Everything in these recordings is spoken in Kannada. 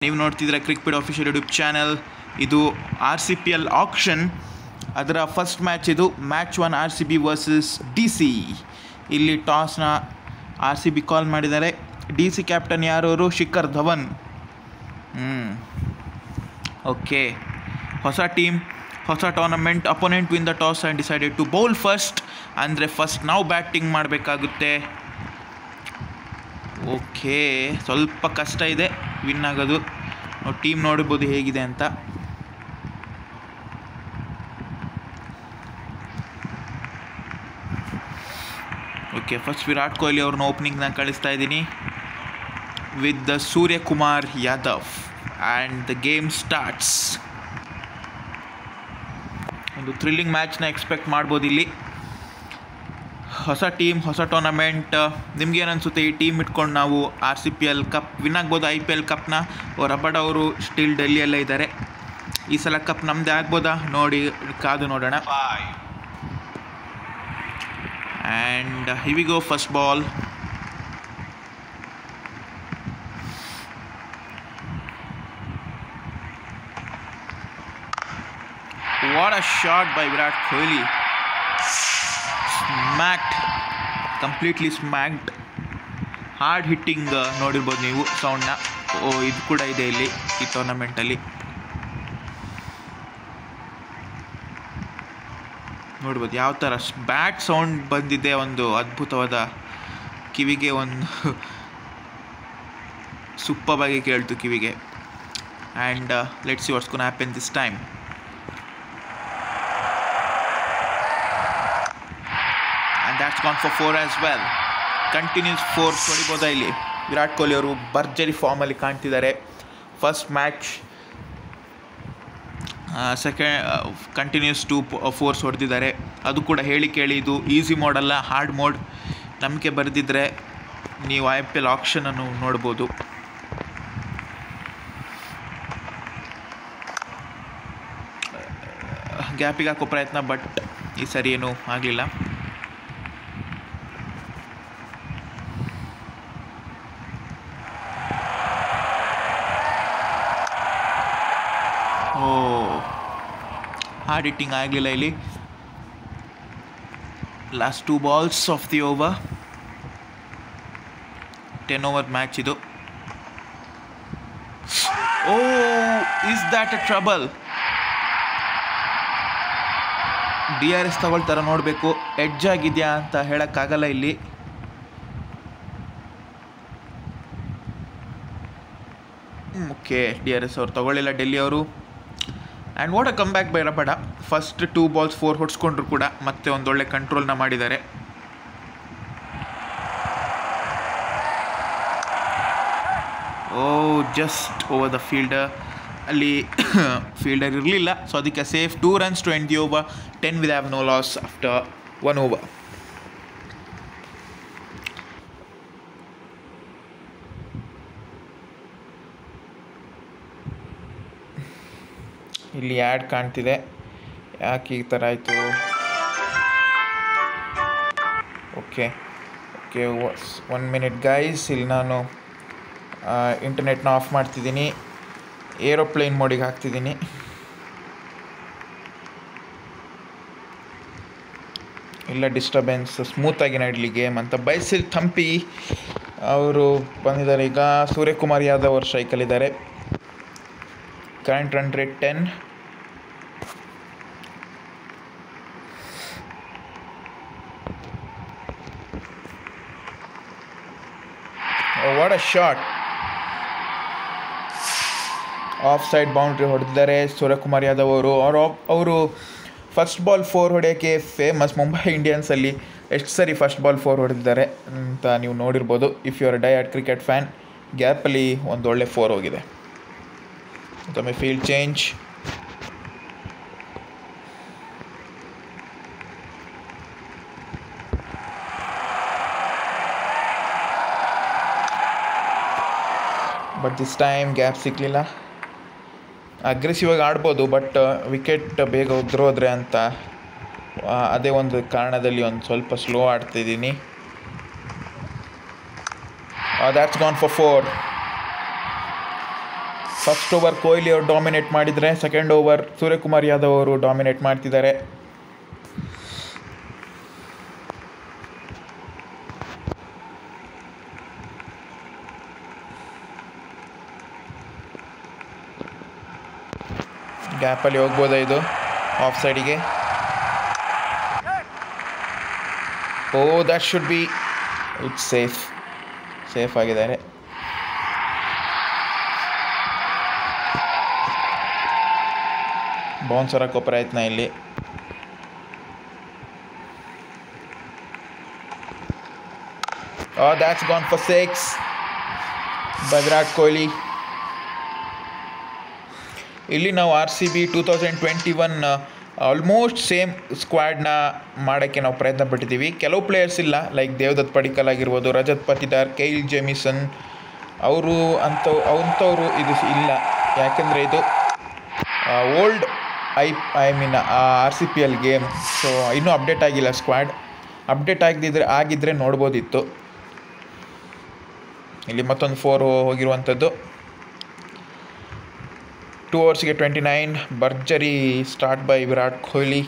ನೀವು ನೋಡ್ತಿದ್ರೆ ಕ್ರಿಕೆಟ್ ಆಫಿಷಿಯಲ್ ಯೂಟ್ಯೂಬ್ ಚಾನಲ್. ಇದು RCPL ಆಕ್ಷನ್, ಅದರ ಫಸ್ಟ್ ಮ್ಯಾಚ್. ಇದು ಮ್ಯಾಚ್ 1 RCB ವರ್ಸಸ್ DC. ಇಲ್ಲಿ ಟಾಸ್ನ RCB ಕಾಲ್ ಮಾಡಿದ್ದಾರೆ. DC ಕ್ಯಾಪ್ಟನ್ ಯಾರವರು? ಶಿಖರ್ ಧವನ್. ಓಕೆ, ಹೊಸ ಟೀಮ್, ಹೊಸ tournament. Opponent win the toss and decided to bowl first. ಅಂದರೆ ಫಸ್ಟ್ ನಾವು ಬ್ಯಾಟಿಂಗ್ ಮಾಡಬೇಕಾಗುತ್ತೆ. ಓಕೆ, ಸ್ವಲ್ಪ ಕಷ್ಟ ಇದೆ ವಿನ್ ಆಗೋದು. ಟೀಮ್ ನೋಡ್ಬೋದು ಹೇಗಿದೆ ಅಂತ. ಓಕೆ, ಫಸ್ಟ್ ವಿರಾಟ್ ಕೊಹ್ಲಿ ಅವ್ರನ್ನ ಓಪನಿಂಗ್ನ ಕಳಿಸ್ತಾ ಇದ್ದೀನಿ with the Suryakumar Yadav and the game starts. ಒಂದು ಥ್ರಿಲ್ಲಿಂಗ್ ಮ್ಯಾಚ್ನ ಎಕ್ಸ್ಪೆಕ್ಟ್ ಮಾಡ್ಬೋದು ಇಲ್ಲಿ. ಹೊಸ ಟೀಮ್, ಹೊಸ ಟೂರ್ನಮೆಂಟ್. ನಿಮ್ಗೇನು ಅನಿಸುತ್ತೆ? ಈ ಟೀಮ್ ಇಟ್ಕೊಂಡು ನಾವು RCPL ಕಪ್ ವಿನ್ ಆಗ್ಬೋದು, IPL ಕಪ್ನ. ರಬಡ್ ಅವರು ಸ್ಟಿಲ್ ಡೆಲ್ಲಿಯಲ್ಲೇ ಇದ್ದಾರೆ. ಈ ಸಲ ಕಪ್ ನಮ್ಮದೇ ಆಗ್ಬೋದಾ? ನೋಡಿ, ಕಾದು ನೋಡೋಣ. And here we go first ball. What a shot by Virat Kohli. Smacked, completely smacked. Hard hitting ನೋಡಿರ್ಬೋದು ನೀವು ಸೌಂಡ್ನ. ಇದು ಕೂಡ ಇದೆ ಇಲ್ಲಿ ಈ ಟೂರ್ನಮೆಂಟಲ್ಲಿ. ನೋಡ್ಬೋದು ಯಾವ ಥರ ಬ್ಯಾಟ್ ಸೌಂಡ್ ಬಂದಿದೆ. ಒಂದು ಅದ್ಭುತವಾದ ಕಿವಿಗೆ, ಒಂದು ಸೂಪರ್ಬಾಗಿ ಕೇಳ್ತು ಕಿವಿಗೆ. And let's see what's gonna happen this time. And that's gone for 4 as well. Continues 4 ಹೊಡಿಬೋದಾ ಇಲ್ಲಿ? ವಿರಾಟ್ ಕೊಹ್ಲಿ ಅವರು ಭರ್ಜರಿ ಫಾರ್ಮಲ್ಲಿ ಕಾಣ್ತಿದ್ದಾರೆ. ಫಸ್ಟ್ ಮ್ಯಾಚ್, ಕಂಟಿನ್ಯೂಸ್ 2 4 ಹೊಡೆದಿದ್ದಾರೆ. ಅದು ಕೂಡ ಹೇಳಿ ಕೇಳಿ. ಇದು ಈಸಿ ಮೋಡ್ ಅಲ್ಲ, ಹಾರ್ಡ್ ಮೋಡ್. ನಂಬಿಕೆ ಬರೆದಿದ್ದರೆ ನೀವು IPL ಆಕ್ಷನನ್ನು ನೋಡ್ಬೋದು. ಗ್ಯಾಪಿಗೆ ಹಾಕೋ ಪ್ರಯತ್ನ, ಬಟ್ ಈ ಸರಿ ಏನೂ ಆಗಲಿಲ್ಲ. ಹಾರ್ಡ್ ಹಿಟ್ಟಿಂಗ್ ಆಗಲಿಲ್ಲ ಇಲ್ಲಿ. Last 2 balls of the over. 10 over match ಇದು. Is that a trouble? DRS ತಗೊಳ್ತಾರ ನೋಡಬೇಕು. ಎಡ್ಜ್ ಆಗಿದೆಯಾ ಅಂತ ಹೇಳೋಕ್ಕಾಗಲ್ಲ ಇಲ್ಲಿ. ಓಕೆ, DRS ಅವ್ರು ತಗೊಳ್ಳಿಲ್ಲ ಡೆಲ್ಲಿ ಅವರು. And what a come back by ರಬಡ. First 2 balls 4 ಹೊಡ್ಸ್ಕೊಂಡ್ರು ಕೂಡ ಮತ್ತೆ ಒಂದೊಳ್ಳೆ ಕಂಟ್ರೋಲ್ನ ಮಾಡಿದ್ದಾರೆ. Just over the fielder. ಅಲ್ಲಿ ಫೀಲ್ಡರ್ ಇರಲಿಲ್ಲ, ಸೊ ಅದಕ್ಕೆ safe. 2 runs to end the over. 10 will have no loss after 1 over. ಇಲ್ಲಿ ಆ್ಯಡ್ ಕಾಣ್ತಿದೆ, ಯಾಕೆ ಈ ಥರ ಆಯಿತು? Okay 1 minute guys. ಇಲ್ಲಿ ನಾನು ಇಂಟರ್ನೆಟ್ನ ಆಫ್ ಮಾಡ್ತಿದ್ದೀನಿ, ಏರೋಪ್ಲೇನ್ ಮೋಡಿಗೆ ಹಾಕ್ತಿದ್ದೀನಿ. ಇಲ್ಲ ಡಿಸ್ಟರ್ಬೆನ್ಸ್, ಸ್ಮೂತಾಗಿ ನಡೀಲಿ ಗೇಮ್ ಅಂತ. ಬೈಸಿಲ್ ಥಂಪಿ ಅವರು ಬಂದಿದ್ದಾರೆ ಈಗ. ಸೂರ್ಯಕುಮಾರ್ ಯಾದವ್ ಅವರು ಸ್ಟ್ರೈಕಲ್ಲಿದ್ದಾರೆ. Current run rate 10. What a shot. Off side boundary ಹೊಡೆದಿದ್ದಾರೆ ಸೂರ್ಯಕುಮಾರ್ ಯಾದವ್ ಅವರು. ಅವರು ಫಸ್ಟ್ ಬಾಲ್ 4 ಹೊಡೆಯೋಕ್ಕೆ ಫೇಮಸ್. ಮುಂಬೈ ಇಂಡಿಯನ್ಸಲ್ಲಿ ಎಷ್ಟು ಸರಿ ಫಸ್ಟ್ ಬಾಲ್ 4 ಹೊಡೆದಿದ್ದಾರೆ ಅಂತ ನೀವು ನೋಡಿರ್ಬೋದು. If you are die hard cricket fan. ಗ್ಯಾಪಲ್ಲಿ ಒಂದು ಒಳ್ಳೆ 4 ಹೋಗಿದೆ. ಮತ್ತೊಮ್ಮೆ field change. But this time gap ಸಿಗಲಿಲ್ಲ. ಅಗ್ರೆಸಿವ್ ಆಗಿ ಆಡ್ಬೋದು, ಬಟ್ ವಿಕೆಟ್ ಬೇಗ ಉದ್ರೋದ್ರೆ ಅಂತ ಅದೇ ಒಂದು ಕಾರಣದಲ್ಲಿ ಒಂದು ಸ್ವಲ್ಪ ಸ್ಲೋ ಆಡ್ತಿದ್ದೀನಿ. That's gone for 4. First over Kohli ಅವರು ಡಾಮಿನೇಟ್ ಮಾಡಿದರೆ ಸೆಕೆಂಡ್ ಓವರ್ ಸೂರ್ಯಕುಮಾರ್ ಯಾದವ್ ಅವರು ಡಾಮಿನೇಟ್ ಮಾಡ್ತಿದ್ದಾರೆ. ಗ್ಯಾಪಲ್ಲಿ ಹೋಗ್ಬೋದಾ ಇದು ಆಫ್ ಸೈಡಿಗೆ? Oh that should be it's safe ಆಗಿದ್ದಾರೆ. ಬೌನ್ಸರ್ ಹಾಕೋ ಪ್ರಯತ್ನ ಇಲ್ಲಿ. That's gone for 6 by Virat Kohli. ಇಲ್ಲಿ ನಾವು RCB 2021 ಆಲ್ಮೋಸ್ಟ್ ಸೇಮ್ ಸ್ಕ್ವಾಡ್ನ ಮಾಡೋಕ್ಕೆ ನಾವು ಪ್ರಯತ್ನ ಪಟ್ಟಿದ್ದೀವಿ. ಕೆಲವು ಪ್ಲೇಯರ್ಸ್ ಇಲ್ಲ, ಲೈಕ್ ದೇವದತ್ ಪಡಿಕ್ಕಲ್ ಆಗಿರ್ಬೋದು, ರಜತ್ ಪತಿದಾರ್, ಕೈಲ್ ಜೆಮಿಸನ್ ಅವರು ಅಂಥವ್ರು ಇದು ಇಲ್ಲ. ಯಾಕೆಂದರೆ ಇದು old I mean RCPL game. So ಇನ್ನೂ ಅಪ್ಡೇಟ್ ಆಗಿಲ್ಲ ಸ್ಕ್ವಾಡ್. ಅಪ್ಡೇಟ್ ಆಗಿದ್ದರೆ ನೋಡ್ಬೋದಿತ್ತು. ಇಲ್ಲಿ ಮತ್ತೊಂದು 4 ಹೋಗಿರುವಂಥದ್ದು. 2 ಓವರ್ಸ್ಗೆ 29 ಭರ್ಜರಿ ಸ್ಟಾರ್ಟ್ ಬೈ ವಿರಾಟ್ ಕೊಹ್ಲಿ.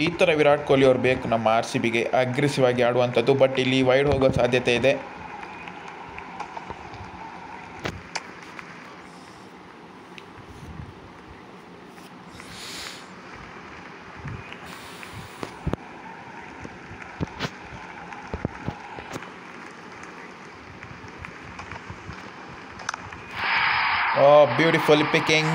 ಈ ಥರ ವಿರಾಟ್ ಕೊಹ್ಲಿ ಅವ್ರು ಬೇಕು ನಮ್ಮ RCBಗೆ, ಅಗ್ರೆಸಿವ್ ಆಗಿ ಆಡುವಂಥದ್ದು. ಬಟ್ ಇಲ್ಲಿ ವೈಡ್ ಹೋಗೋ ಸಾಧ್ಯತೆ ಇದೆ. Beautifully picking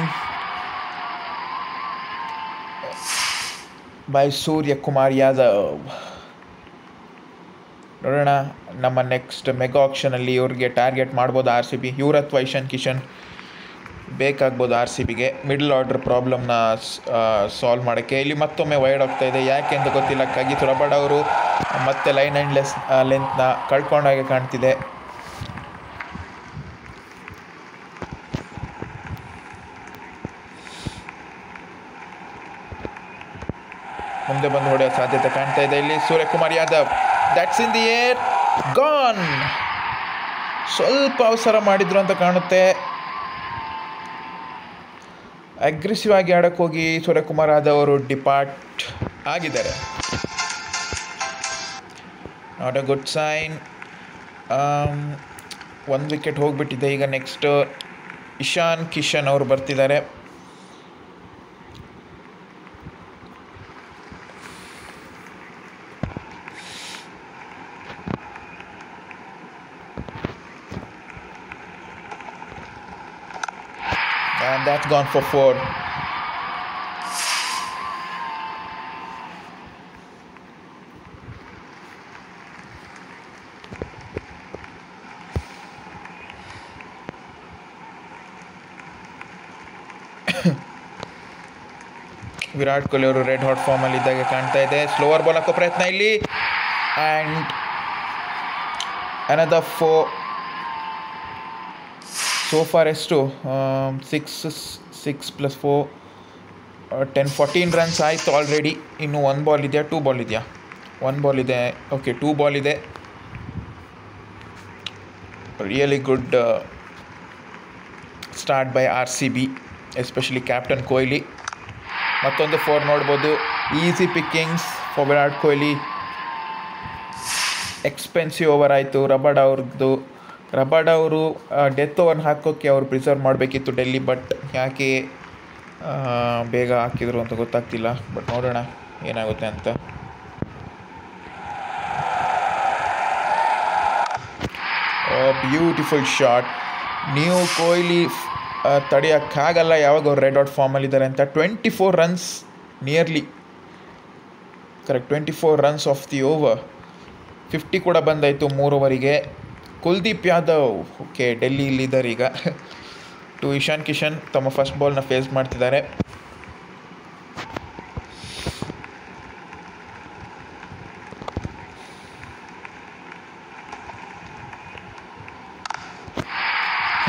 by Suryakumar Yadav. ನೋಡೋಣ ನಮ್ಮ ನೆಕ್ಸ್ಟ್ ಮೆಗಾ ಆಕ್ಷನಲ್ಲಿ ಇವ್ರಿಗೆ ಟಾರ್ಗೆಟ್ ಮಾಡ್ಬೋದು RCB. ಇವ್ರ ಅಥವಾ ಇಶಾನ್ ಕಿಶನ್ ಬೇಕಾಗ್ಬೋದು RCBಗೆ ಮಿಡಲ್ ಆರ್ಡರ್ ಪ್ರಾಬ್ಲಮ್ನ ಸಾಲ್ವ್ ಮಾಡೋಕ್ಕೆ. ಇಲ್ಲಿ ಮತ್ತೊಮ್ಮೆ ವೈಡ್ ಆಗ್ತಾ ಇದೆ, ಯಾಕೆ ಅಂತ ಗೊತ್ತಿಲ್ಲ. ಕಾಗಿತು ರಬಾಡ ಅವರು ಮತ್ತೆ ಲೈನ್ ಆ್ಯಂಡ್ ಲೆಂತ್ನ ಕಳ್ಕೊಂಡಾಗೆ ಕಾಣ್ತಿದೆ. ಮುಂದೆ ಬಂದು ಹೊಡೆಯೋ ಸಾಧ್ಯತೆ ಕಾಣ್ತಾ ಇದೆ. ಇಲ್ಲಿ Suryakumar Yadav, that's in the air, gone. ಸ್ವಲ್ಪ ಅವಸರ ಮಾಡಿದ್ರು ಅಂತ ಕಾಣುತ್ತೆ. ಅಗ್ರೆಸಿವ್ ಆಗಿ ಆಡಕ್ಕೆ ಹೋಗಿ ಸೂರ್ಯಕುಮಾರ್ ಯಾದವ್ ಅವರು ಡಿಪಾರ್ಟ್ ಆಗಿದ್ದಾರೆ. Not a good sign. 1 wicket ಹೋಗಿಬಿಟ್ಟಿದೆ. ಈಗ ನೆಕ್ಸ್ಟ್ ಇಶಾನ್ ಕಿಶನ್ ಅವರು ಬರ್ತಿದ್ದಾರೆ. And that's gone for 4. Virat Kohli ಅವರು ರೆಡ್ ಹಾಟ್ ಫಾರ್ಮಲ್ಲಿ ಇದ್ದಾಗ ಕಾಣ್ತಾ ಇದೆ. ಸ್ಲೋವರ್ ಬಾಲ್ ಹಾಕೋ ಪ್ರಯತ್ನ ಇಲ್ಲಿ. And another 4. So far ಎಷ್ಟು 6 + 4 10 14 ರನ್ಸ್ ಆಯಿತು ಆಲ್ರೆಡಿ. ಇನ್ನು 1 ಬಾಲ್ ಇದೆಯಾ 2 ಬಾಲ್ ಇದೆಯಾ? 1 ಬಾಲ್ ಇದೆ. ಓಕೆ 2 ಬಾಲ್ ಇದೆ. Really good start by RCB, especially captain Kohli. ಮತ್ತೊಂದು 4 ನೋಡ್ಬೋದು. Easy pickings for Virat Kohli. Expensive over ಆಯಿತು ರಬಾಡ ಅವ್ರದ್ದು. ರಬಾಡ ಅವರು ಡೆತ್ ಓವರ್ನ ಹಾಕೋಕ್ಕೆ ಅವರು ಪ್ರಿಸರ್ವ್ ಮಾಡಬೇಕಿತ್ತು ಡೆಲ್ಲಿ. ಬಟ್ ಯಾಕೆ ಬೇಗ ಹಾಕಿದ್ರು ಅಂತ ಗೊತ್ತಾಗ್ತಿಲ್ಲ. ಬಟ್ ನೋಡೋಣ ಏನಾಗುತ್ತೆ ಅಂತ. Beautiful shot. ನೀವು ಕೊಹ್ಲಿ ತಡೆಯೋಕ್ಕಾಗಲ್ಲ ಯಾವಾಗ ಅವ್ರು ರೆಡ್ ಔಟ್ ಫಾರ್ಮಲ್ಲಿದ್ದಾರೆ ಅಂತ. 24 runs nearly correct. 24 runs of the over. 50 ಕೂಡ ಬಂದಾಯಿತು 3 ಓವರಿಗೆ. ಕುಲ್ದೀಪ್ ಯಾದವ್ ಓಕೆ ಡೆಲ್ಲಿಯಲ್ಲಿದ್ದಾರೆ ಈಗ. ಟು ಇಶಾನ್ ಕಿಶನ್ ತಮ್ಮ ಫಸ್ಟ್ ಬಾಲ್ನ ಫೇಸ್ ಮಾಡ್ತಿದ್ದಾರೆ.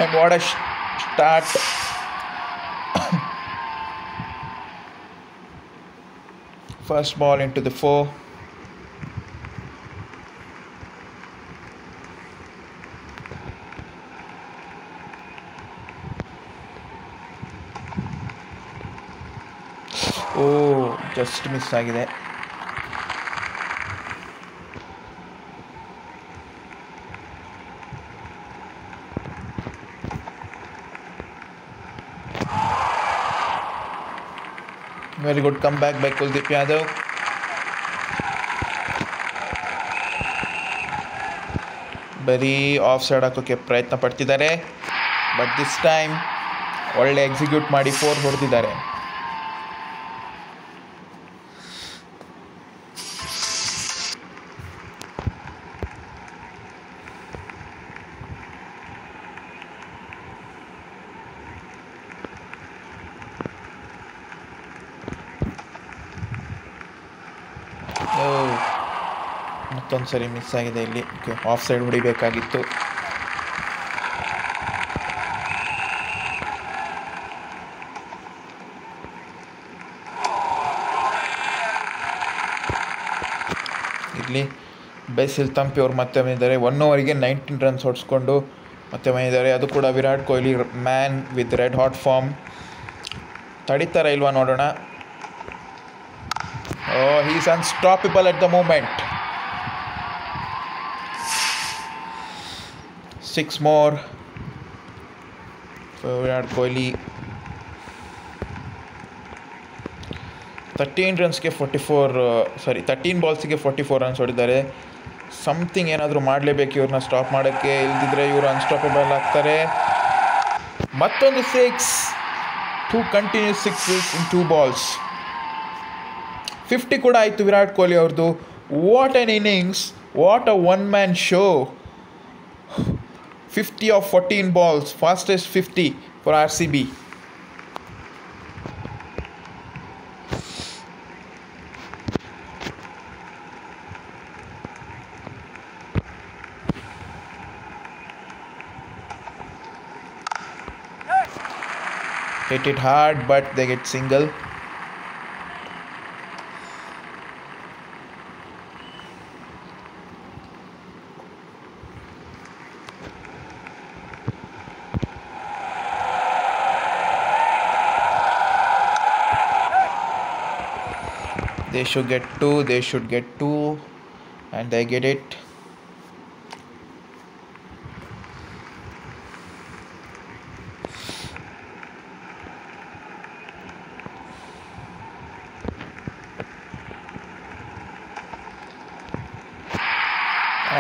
And what a start. First ball into the 4. Oh just miss ಆಗಿದೆ. Very good come back by Kuldeep Yadav. ಬರೀ ಆಫ್ ಸೈಡ್ ಹಾಕೋಕ್ಕೆ ಪ್ರಯತ್ನ ಪಡ್ತಿದ್ದಾರೆ, ಬಟ್ ದಿಸ್ ಟೈಮ್ ಒಳ್ಳೆ ಎಕ್ಸಿಕ್ಯೂಟ್ ಮಾಡಿ 4 ಹೊಡೆದಿದ್ದಾರೆ. ಮತ್ತೊಂದು ಸರಿ ಮಿಸ್ ಆಗಿದೆ ಇಲ್ಲಿ. ಆಫ್ ಸೈಡ್ ಹೊಡಿಬೇಕಾಗಿತ್ತು. ಇಲ್ಲಿ ಬೇಸಿಲ್ ತಂಪಿ ಅವ್ರು ಮತ್ತೆ ಬಂದಿದ್ದಾರೆ. 1 ಓವರಿಗೆ 19 ರನ್ಸ್ ಹೊಡ್ಸ್ಕೊಂಡು ಮತ್ತೆ ಬಂದಿದ್ದಾರೆ. ಅದು ಕೂಡ Virat Kohli man with red hot form. ತಡಿತಾರ ಇಲ್ವಾ ನೋಡೋಣ. he is unstoppable at the moment. 6 more for Virat Kohli. 13 ಬಾಲ್ಸ್ಗೆ 44 ರನ್ಸ್ ಹೊಡಿದ್ದಾರೆ. ಸಮಥಿಂಗ್ ಏನಾದರೂ ಮಾಡಲೇಬೇಕು ಇವ್ರನ್ನ ಸ್ಟಾಪ್ ಮಾಡೋಕ್ಕೆ, ಇಲ್ದಿದ್ರೆ ಇವರು ಅನ್ಸ್ಟಾಪಬಲ್ ಆಗ್ತಾರೆ. ಮತ್ತೊಂದು 6, 2 ಕಂಟಿನ್ಯೂಸ್ 6 in 2 balls. 50 ಕೂಡ ಆಯಿತು ವಿರಾಟ್ ಕೊಹ್ಲಿ ಅವ್ರದ್ದು. What on innings, what a one man show. 50 of 14 balls, fastest 50 for RCB. Hit it hard, but they get single. They should get two, and they get it.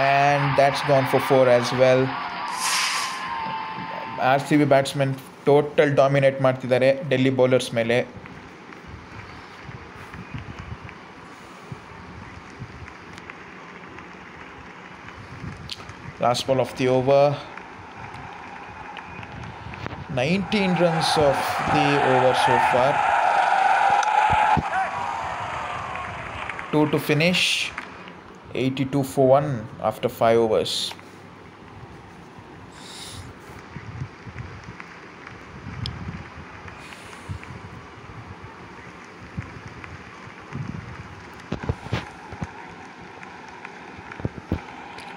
And that's gone for 4 as well. RCB batsman total dominate ಮಾಡ್ತಿದ್ದಾರೆ ಡೆಲ್ಲಿ ಬೌಲರ್ಸ್ ಮೇಲೆ. Last ball of the over. 19 runs of the over so far. 2 to finish. 82 for 1 after 5 overs.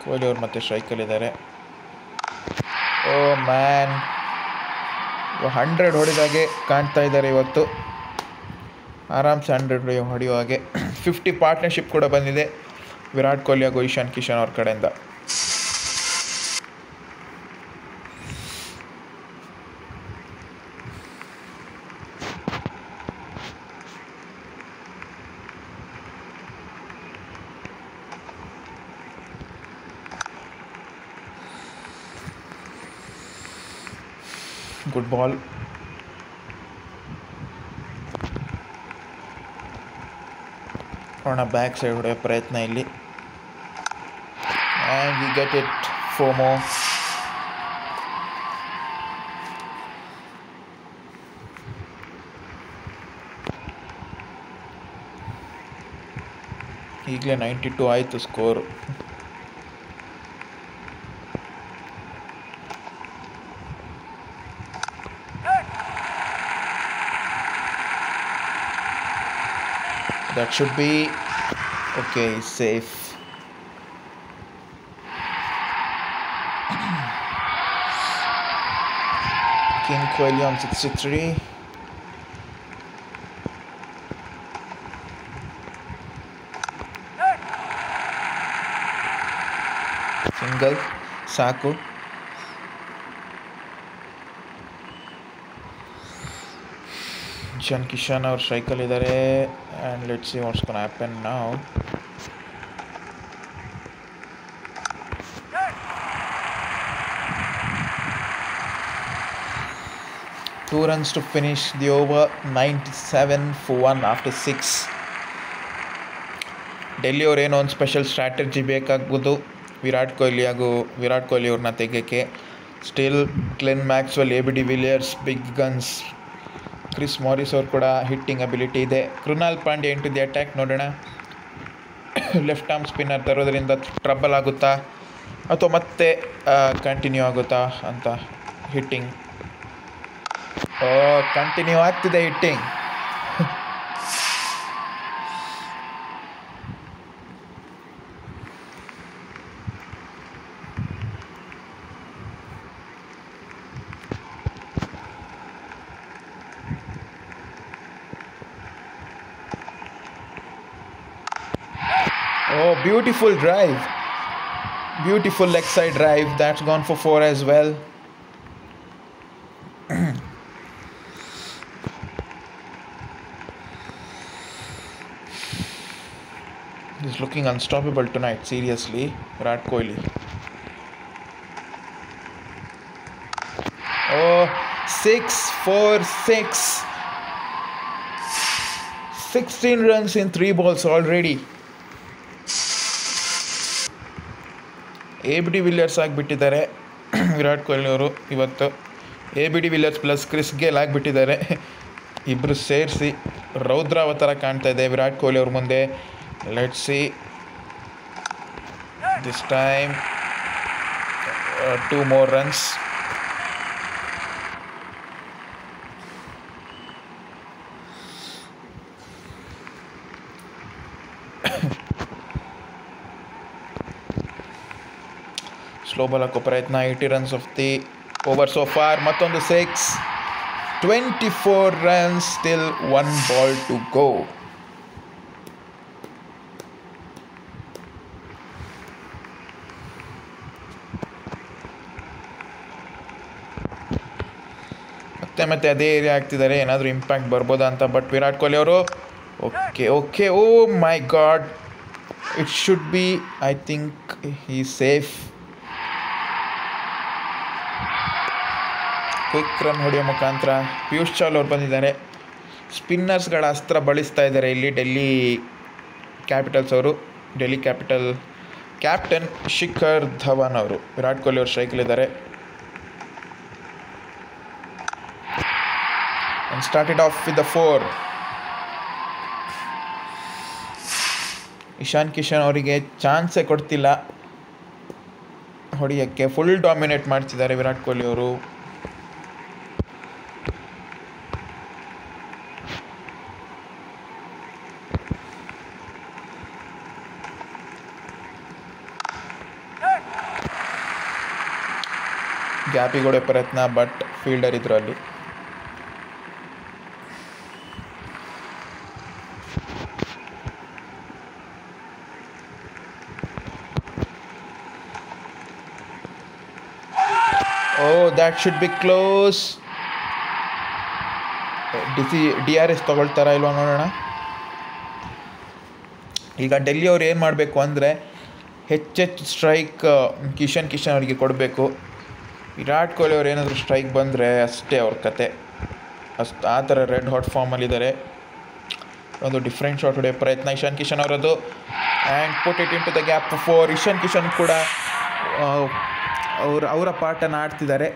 Kohli ಅವ್ರು ಮತ್ತೆ ಸ್ಟ್ರೈಕಲ್ಲಿದ್ದಾರೆ. ಓ ಮ್ಯಾನ್, 100 ಹೊಡೆದಾಗೆ ಕಾಣ್ತಾ ಇದ್ದಾರೆ ಇವತ್ತು. ಆರಾಮ್ಸೆ 100 ಹೊಡೆಯೋ ಹಾಗೆ. 50 ಪಾರ್ಟ್ನರ್ಶಿಪ್ ಕೂಡ ಬಂದಿದೆ ವಿರಾಟ್ ಕೊಹ್ಲಿ ಹಾಗೂ ಇಶಾನ್ ಕಿಶನ್ ಅವ್ರ ಕಡೆಯಿಂದ. Good ball. ನೋಡೋಣ ಬ್ಯಾಕ್ ಸೈಡ್ ಹೊಡೆಯೋ ಪ್ರಯತ್ನ ಇಲ್ಲಿ. And we get it 4 more. ಈಗಲೇ 92 ಆಯಿತು score. That should be okay, safe. King Kohli on 63. Single ಸಾಕು. ಇಶಾನ್ ಕಿಶನ್ ಅವ್ರು ಸ್ಟ್ರೈಕಲ್ಲಿದ್ದಾರೆ. And let's see what's gonna happen now. Two runs to finish the over, 97-1 after 6. Delhi ಅವ್ರೇನೋ ಒಂದು ಸ್ಪೆಷಲ್ ಸ್ಟ್ರಾಟಜಿ ಬೇಕಾಗ್ಬೋದು ವಿರಾಟ್ ಕೊಹ್ಲಿ ಅವ್ರನ್ನ ತೆಗೆಯೋಕ್ಕೆ. Still Glenn Maxwell, A B de Villiers, big guns, Chris ಮಾರಿಸ್ ಅವ್ರು ಕೂಡ ಹಿಟ್ಟಿಂಗ್ ಅಬಿಲಿಟಿ ಇದೆ. Krunal Pandya into the attack. ನೋಡೋಣ ಲೆಫ್ಟ್ ಆರ್ಮ್ ಸ್ಪಿನ್ನರ್ ತರೋದ್ರಿಂದ ಟ್ರಬಲ್ ಆಗುತ್ತಾ ಅಥವಾ ಮತ್ತೆ ಕಂಟಿನ್ಯೂ ಆಗುತ್ತಾ ಅಂತ. ಹಿಟ್ಟಿಂಗ್ ಕಂಟಿನ್ಯೂ ಆಗ್ತಿದೆ hitting. Beautiful drive. Beautiful leg side drive. That's gone for 4 as well. He's looking unstoppable tonight, seriously, Virat Kohli. 6-4-6. 16 runs in 3 balls already. A B de Villiers ಆಗಿಬಿಟ್ಟಿದ್ದಾರೆ ವಿರಾಟ್ ಕೊಹ್ಲಿ ಅವರು ಇವತ್ತು. A B de Villiers plus Chris Gayle ಆಗಿಬಿಟ್ಟಿದ್ದಾರೆ. ಇಬ್ಬರು ಸೇರಿಸಿ ರೌದ್ರಾವತಾರ ಕಾಣ್ತಾ ಇದೆ ವಿರಾಟ್ ಕೊಹ್ಲಿ ಅವ್ರ ಮುಂದೆ. Let's see this time 2 more runs. Slow ball ಹಾಕೋ ಪ್ರಯತ್ನ. 80 runs off the over so far. ಮತ್ತೊಂದು 6. 24 runs, still 1 ball to go. ಮತ್ತೆ ಅದೇ ಏರಿಯಾ ಆಗ್ತಿದ್ದಾರೆ, ಏನಾದರೂ ಇಂಪ್ಯಾಕ್ಟ್ ಬರ್ಬೋದಾ ಅಂತ. ಬಟ್ ವಿರಾಟ್ ಕೊಹ್ಲಿ ಅವರು okay oh my god, it should be, I think he safe. Quick run ಹೊಡೆಯೋ ಮುಖಾಂತರ ಪಿಯೂಷ್ ಚಾವ್ಲಾ ಅವ್ರು ಬಂದಿದ್ದಾರೆ. ಸ್ಪಿನ್ನರ್ಸ್ಗಳ ಅಸ್ತ್ರ ಬಳಸ್ತಾ ಇದ್ದಾರೆ ಇಲ್ಲಿ ಡೆಲ್ಲಿ ಕ್ಯಾಪಿಟಲ್ಸ್ ಅವರು. ಡೆಲ್ಲಿ ಕ್ಯಾಪ್ಟನ್ ಶಿಖರ್ ಧವನ್ ಅವರು. ವಿರಾಟ್ ಕೊಹ್ಲಿ ಅವರು ಸ್ಟ್ರೈಕಲ್ಲಿದ್ದಾರೆ. and started off with the 4. Ishan Kishan ಅವರಿಗೆ ಚಾನ್ಸೇ ಕೊಡ್ತಿಲ್ಲ ಹೊಡೆಯೋಕ್ಕೆ. ಫುಲ್ ಡಾಮಿನೇಟ್ ಮಾಡ್ತಿದ್ದಾರೆ ವಿರಾಟ್ ಕೊಹ್ಲಿ ಅವರು. ಗ್ಯಾಪಿಗೆ ಹೊಡೆಯೋ ಪ್ರಯತ್ನ, ಬಟ್ ಫೀಲ್ಡರ್ ಇದ್ರು ಅಲ್ಲಿ. that should be close. DRS ತಗೊಳ್ತಾರಾ ಇಲ್ವಾ ನೋಡೋಣ. ಈಗ ಡೆಲ್ಲಿ ಅವ್ರು ಏನು ಮಾಡಬೇಕು ಅಂದರೆ ಹೆಚ್ಚೆಚ್ಚು ಸ್ಟ್ರೈಕ್ ಕಿಶನ್ ಅವರಿಗೆ ಕೊಡಬೇಕು. ವಿರಾಟ್ ಕೊಹ್ಲಿ ಅವ್ರು ಏನಾದರೂ ಸ್ಟ್ರೈಕ್ ಬಂದರೆ ಅಷ್ಟೇ ಅವ್ರ ಕತೆ. ಆ ಥರ ರೆಡ್ ಹಾಟ್ ಫಾರ್ಮಲ್ಲಿದ್ದಾರೆ. ಒಂದು ಡಿಫ್ರೆಂಟ್ ಶಾಟ್ ಹೊಡೆಯೋ ಪ್ರಯತ್ನ ಇಶಾನ್ ಕಿಶನ್ ಅವರದ್ದು. And put it into the gap 4. Ishan Kishan ಕೂಡ ಅವರ ಪಾಠನ ಆಡ್ತಿದ್ದಾರೆ.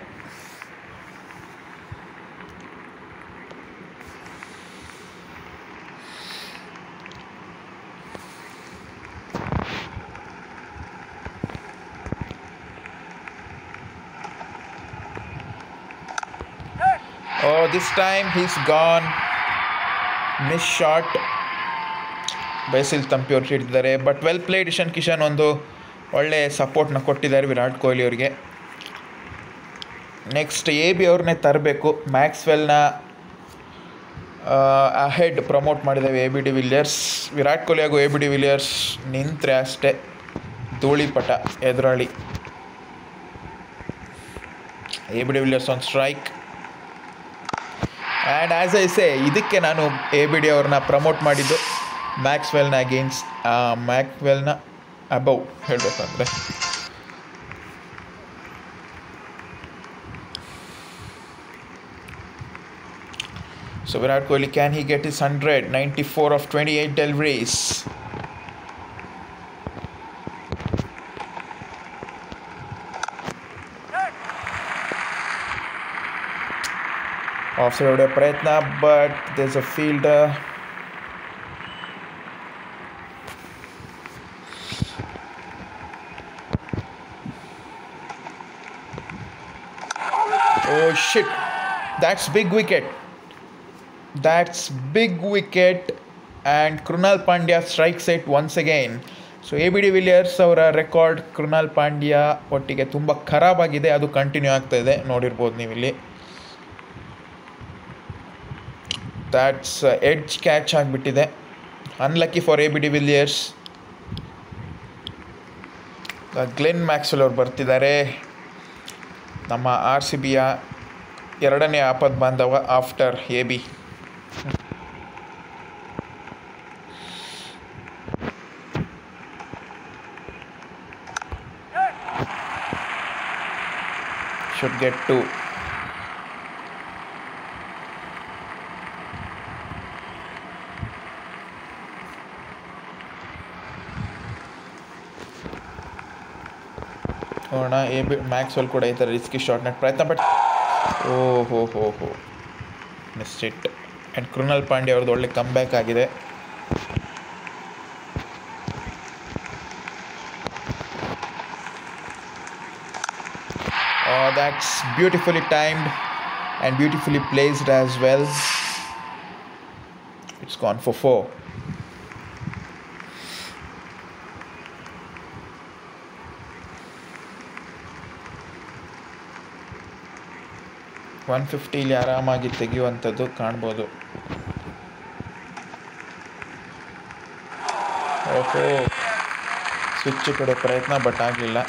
This time he's gone. Miss shot. ಬೈಸಿಲ್ ತಂಪಿ ಅವ್ರು ಹಿಡಿದಿದ್ದಾರೆ. But well played Ishan Kishan. ಒಂದು ಒಳ್ಳೆ ಸಪೋರ್ಟ್ನ ಕೊಟ್ಟಿದ್ದಾರೆ ವಿರಾಟ್ ಕೊಹ್ಲಿ ಅವರಿಗೆ. ನೆಕ್ಸ್ಟ್ AB ಅವ್ರನ್ನೇ ತರಬೇಕು. ಮ್ಯಾಕ್ಸ್ವೆಲ್ನ ಅಹೆಡ್ ಪ್ರಮೋಟ್ ಮಾಡಿದ್ದೇವೆ ABD ವಿಲಿಯರ್ಸ್. ವಿರಾಟ್ ಕೊಹ್ಲಿ ಹಾಗೂ ABD ವಿಲಿಯರ್ಸ್ ನಿಂತರೆ ಅಷ್ಟೇ ಧೂಳಿಪಟ ಎದುರಾಳಿ. AB de Villiers on strike. And as I say, ಇದಕ್ಕೆ ನಾನು ABD ಅವ್ರನ್ನ ಪ್ರಮೋಟ್ ಮಾಡಿದ್ದು ಮ್ಯಾಕ್ಸ್ವೆಲ್ನ ಅಗೇನ್ಸ್ಟ್, ಮ್ಯಾಕ್ಸ್ವೆಲ್ನ ಅಬೌವ್ ಹೇಳಬೇಕಂದ್ರೆ. So Virat Kohli, can he get his 100? 94 of 28 deliveries. Offside ಹೊಡೆಯೋ ಪ್ರಯತ್ನ, but there's a fielder. Oh shit, that's big wicket. That's big wicket and Krunal Pandya strikes it once again. So AB de Villiers ಅವರ ರೆಕಾರ್ಡ್ ಕೃಣಾಲ್ ಪಾಂಡ್ಯ ಒಟ್ಟಿಗೆ ತುಂಬ ಖರಾಬಾಗಿದೆ, ಅದು ಕಂಟಿನ್ಯೂ ಆಗ್ತಾ ಇದೆ, ನೋಡಿರ್ಬೋದು ನೀವಿಲ್ಲಿ. ದ್ಯಾಟ್ಸ್ ಎಡ್ಜ್ ಕ್ಯಾಚ್ ಆಗಿಬಿಟ್ಟಿದೆ. Unlucky for AB de Villiers. Glenn Maxwell ಅವ್ರು ಬರ್ತಿದ್ದಾರೆ, ನಮ್ಮ RCBಯ ಎರಡನೇ ಆಪತ್ ಬಾಂಧವ ಆಫ್ಟರ್ AB. Should get 2. ನೋಡೋಣ, ಮ್ಯಾಕ್ಸ್ವೆಲ್ ಕೂಡ ಈ ಥರ ರಿಸ್ಕಿ ಶಾಟ್ನ ಪ್ರಯತ್ನ ಪಟ್ಟು ಓಹೋ miss it. And Krunal Pandya ಅವ್ರದ್ದು ಒಳ್ಳೆ ಕಮ್ ಬ್ಯಾಕ್ ಆಗಿದೆ. That's beautifully timed and beautifully placed as well. It's gone for 4. $150 ಆರಾಮಾಗಿ ತೆಗೆಯುವಂಥದ್ದು ಕಾಣ್ಬೋದು. ಓಹೋ, ಸ್ವಿಚ್ ಕಡೆ ಪ್ರಯತ್ನ ಬಟ್ ಆಗಲಿಲ್ಲ.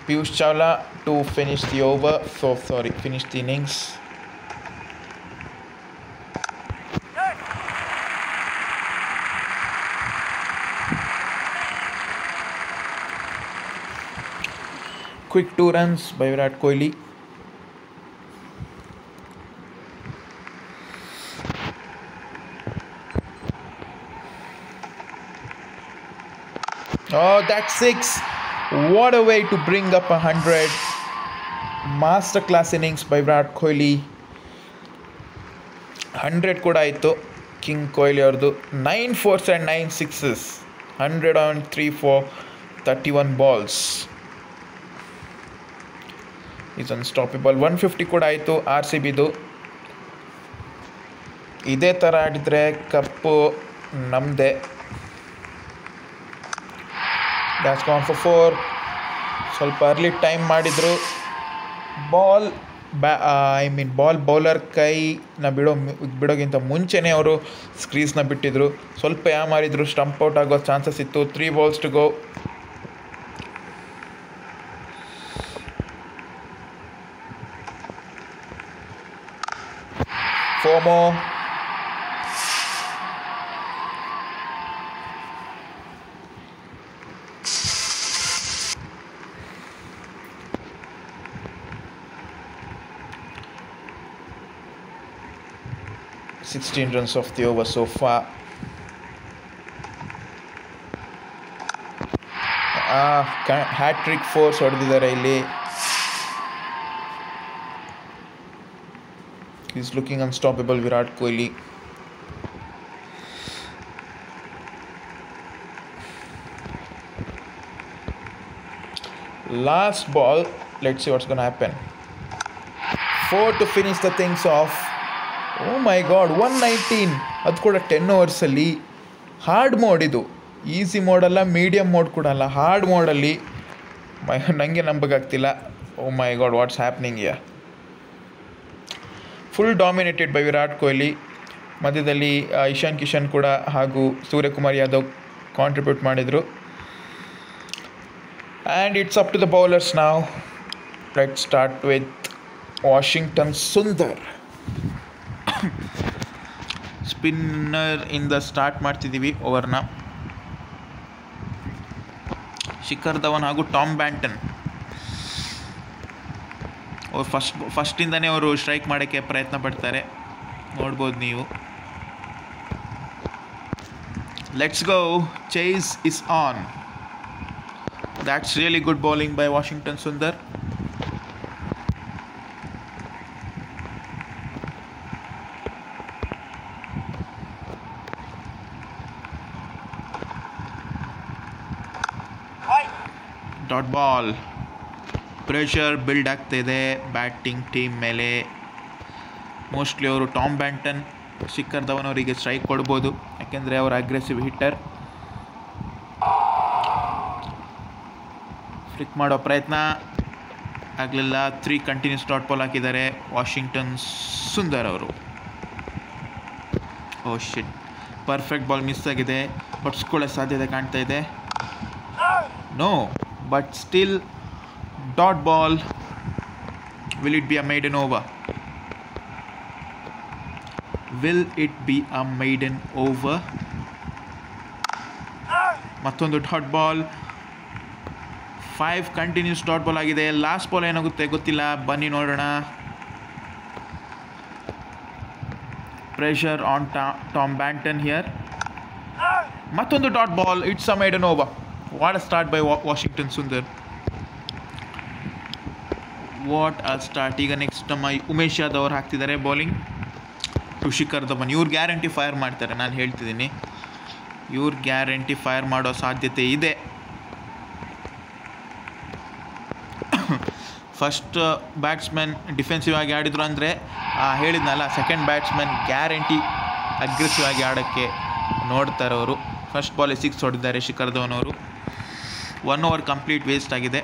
Piyush Chawla to finish the finish the innings. Quick 2 runs by Virat Kohli. Oh, that's 6. What a way to bring up 100. Masterclass innings by Virat Kohli. 100 ಕೂಡ ಆಯಿತು ಕಿಂಗ್ ಕೊಹ್ಲಿ ಅವ್ರದ್ದು. 9 4s and 9 6s. 100 on 3 for 31 balls. Is unstoppable. 150 ಕೂಡ ಆಯಿತು RCBದು. ಇದೇ ಥರ ಆಡಿದರೆ ಕಪ್ಪು ನಮ್ಮದೇ. That's gone for 4. ಸ್ವಲ್ಪ ಅರ್ಲಿ ಟೈಮ್ ಮಾಡಿದರು. ಬಾಲ್ ಬೌಲರ್ ಕೈನ ಬಿಡೋಗಿಂತ ಮುಂಚೆನೇ ಅವರು ಸ್ಕ್ರೀಸ್ನ ಬಿಟ್ಟಿದ್ರು. ಸ್ವಲ್ಪ ಮಾರಿದ್ರು, ಸ್ಟಂಪ್ ಔಟ್ ಆಗೋ ಚಾನ್ಸಸ್ ಇತ್ತು. 3 balls to go. Four more. Sixteen runs of the over so far. Hattrick fours ಹೊಡೆದಿದ್ದಾರೆ ಇಲ್ಲಿ. He's looking unstoppable, Virat Kohli. Last ball, let's see what's going to happen. 4 to finish the things off. Oh my god, 119. ಅದು ಕೂಡ 10 ಓವರ್ಸಲ್ಲಿ. ಹಾರ್ಡ್ ಮೋಡ್ ಇದು, ಈಸಿ ಮೋಡಲ್ಲ, ಮೀಡಿಯಮ್ ಮೋಡ್ ಕೂಡ ಅಲ್ಲ, ಹಾರ್ಡ್ ಮೋಡಲ್ಲಿ. ನನಗೆ ನಂಬಕ್ಕಾಗ್ತಿಲ್ಲ. Oh my god, what's happening ಯಾ. Full dominated by Virat Kohli. ಮಧ್ಯದಲ್ಲಿ ಇಶಾನ್ ಕಿಶನ್ ಕೂಡ ಹಾಗೂ ಸೂರ್ಯಕುಮಾರ್ ಯಾದವ್ ಕಾಂಟ್ರಿಬ್ಯೂಟ್ ಮಾಡಿದರು. And it's up to the bowlers now. Let's start with Washington Sundar. Spinner ಇಂದ ಸ್ಟಾರ್ಟ್ ಮಾಡ್ತಿದ್ದೀವಿ ಓವರ್ನ. ಶಿಖರ್ ಧವನ್ ಹಾಗೂ ಟಾಮ್ ಬ್ಯಾಂಟನ್ ಅವ್ರು ಫಸ್ಟಿಂದನೇ ಅವರು ಸ್ಟ್ರೈಕ್ ಮಾಡೋಕ್ಕೆ ಪ್ರಯತ್ನ ಪಡ್ತಾರೆ, ನೋಡ್ಬೋದು ನೀವು. Let's go, chase is on. That's really good bowling by Washington Sundar. Dot ball. Pressure build ಆಗ್ತಾಯಿದೆ ಬ್ಯಾಟಿಂಗ್ ಟೀಮ್ ಮೇಲೆ. ಮೋಸ್ಟ್ಲಿ ಅವರು ಟಾಮ್ ಬ್ಯಾಂಟನ್, ಶಿಖರ್ ಧವನ್ ಅವರಿಗೆ ಸ್ಟ್ರೈಕ್ ಕೊಡ್ಬೋದು, ಯಾಕೆಂದರೆ ಅವರು ಅಗ್ರೆಸಿವ್ ಹಿಟ್ಟರ್. ಫ್ಲಿಕ್ ಮಾಡೋ ಪ್ರಯತ್ನ ಆಗಲಿಲ್ಲ. 3 ಕಂಟಿನ್ಯೂಸ್ ಡಾಟ್ ಬಾಲ್ ಹಾಕಿದ್ದಾರೆ ವಾಷಿಂಗ್ಟನ್ ಸುಂದರ್ ಅವರು. Oh shit, perfect ball miss ಆಗಿದೆ, ಹೊಡ್ಸ್ಕೊಳ್ಳೋ ಸಾಧ್ಯತೆ ಕಾಣ್ತಾ ಇದೆ. No, but still dot ball. Will it be a maiden over? Will it be a maiden over? ಮತ್ತೊಂದು dot ball. 5 continuous dot ball ಆಗಿದೆ. ಲಾಸ್ಟ್ ಬಾಲ್ ಏನಾಗುತ್ತೆ ಗೊತ್ತಿಲ್ಲ, ಬನ್ನಿ ನೋಡೋಣ. Pressure on Tom Banton here. ಮತ್ತೊಂದು dot ball. It's a maiden over. What a start by Washington Sundar. What a start. ಈಗ ನೆಕ್ಸ್ಟ್ ನಮ್ಮ ಉಮೇಶ್ ಯಾದವ್ ಅವರು ಹಾಕ್ತಿದ್ದಾರೆ ಬೌಲಿಂಗ್ ಟು ಶಿಖರ್ ಧವನ್. ಇವ್ರು ಗ್ಯಾರಂಟಿ ಫೈರ್ ಮಾಡ್ತಾರೆ, ನಾನು ಹೇಳ್ತಿದ್ದೀನಿ. ಇವ್ರು ಗ್ಯಾರಂಟಿ ಫೈರ್ ಮಾಡೋ ಸಾಧ್ಯತೆ ಇದೆ. ಫಸ್ಟ್ ಬ್ಯಾಟ್ಸ್ಮನ್ ಡಿಫೆನ್ಸಿವ್ ಆಗಿ ಆಡಿದ್ರು ಅಂದರೆ ಹೇಳಿದ್ನಲ್ಲ, ಸೆಕೆಂಡ್ ಬ್ಯಾಟ್ಸ್ಮನ್ ಗ್ಯಾರಂಟಿ ಅಗ್ರೆಸಿವ್ ಆಗಿ ಆಡೋಕ್ಕೆ ನೋಡ್ತಾರೆ ಅವರು. ಫಸ್ಟ್ ಬಾಲಿಗೆ 6 ಹೊಡೆದಿದ್ದಾರೆ ಶಿಖರ್ ಧವನ್ ಅವರು. 1 ಓವರ್ ಕಂಪ್ಲೀಟ್ ವೇಸ್ಟ್ ಆಗಿದೆ.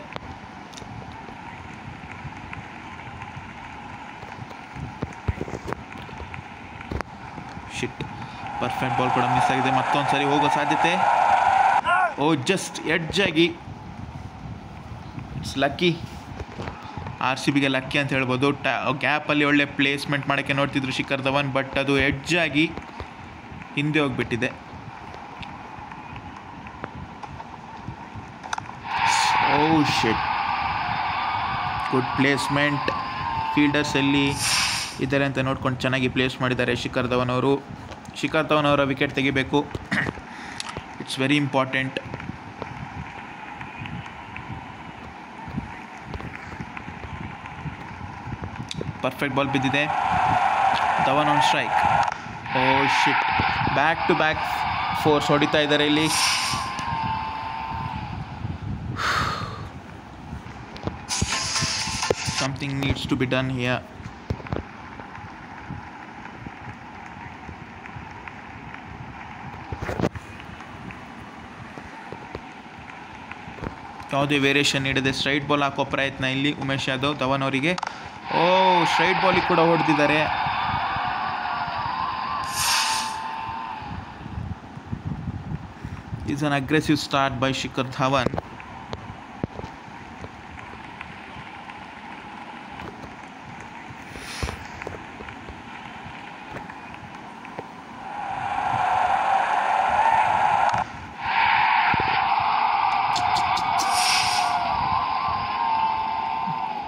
ಶಿಟ್, ಪರ್ಫೆಕ್ಟ್ ಬಾಲ್ ಕೂಡ ಮಿಸ್ ಆಗಿದೆ. ಮತ್ತೊಂದು ಸರಿ ಹೋಗೋ ಸಾಧ್ಯತೆ. ಓ, ಜಸ್ಟ್ ಎಡ್ಜ್ ಆಗಿ. It's lucky. RCBಗೆ ಲಕ್ಕಿ ಅಂತ ಹೇಳ್ಬೋದು. ಗ್ಯಾಪಲ್ಲಿ ಒಳ್ಳೆ ಪ್ಲೇಸ್ಮೆಂಟ್ ಮಾಡೋಕ್ಕೆ ನೋಡ್ತಿದ್ರು ಶಿಖರ್ ಧವನ್, ಬಟ್ ಅದು ಎಡ್ಜ್ ಆಗಿ ಹಿಂದೆ ಹೋಗಿಬಿಟ್ಟಿದೆ. Oh shit, good placement. Fielders ಎಲ್ಲಿ ಇದ್ದಾರೆ ಅಂತ ನೋಡ್ಕೊಂಡು ಚೆನ್ನಾಗಿ ಪ್ಲೇಸ್ ಮಾಡಿದ್ದಾರೆ ಶಿಖರ್ ಧವನ್ ಅವರು. ಶಿಖರ್ ಧವನ್ ಅವರ ವಿಕೆಟ್ ತೆಗಿಬೇಕು. It's very important. Perfect ball ಬಿದ್ದಿದೆ. Dhawan on strike. Oh shit, back to back 4 ಹೊಡಿತಾ ಇದ್ದಾರೆ ಇಲ್ಲಿ. Something needs to be done here. ಯಾವುದೇ ವೇರಿಯೇಷನ್ ನೀಡದೆ ಸ್ಟ್ರೈಟ್ ಬಾಲ್ ಹಾಕೋ ಪ್ರಯತ್ನ ಇಲ್ಲಿ ಉಮೇಶ್ ಯಾದವ್ ಧವನ್ ಅವರಿಗೆ. ಓ, ಸ್ಟ್ರೈಟ್ ಬಾಲಿಗೆ ಕೂಡ ಹೊಡೆದಿದ್ದಾರೆ. Is an aggressive start by Shikhar Dhawan.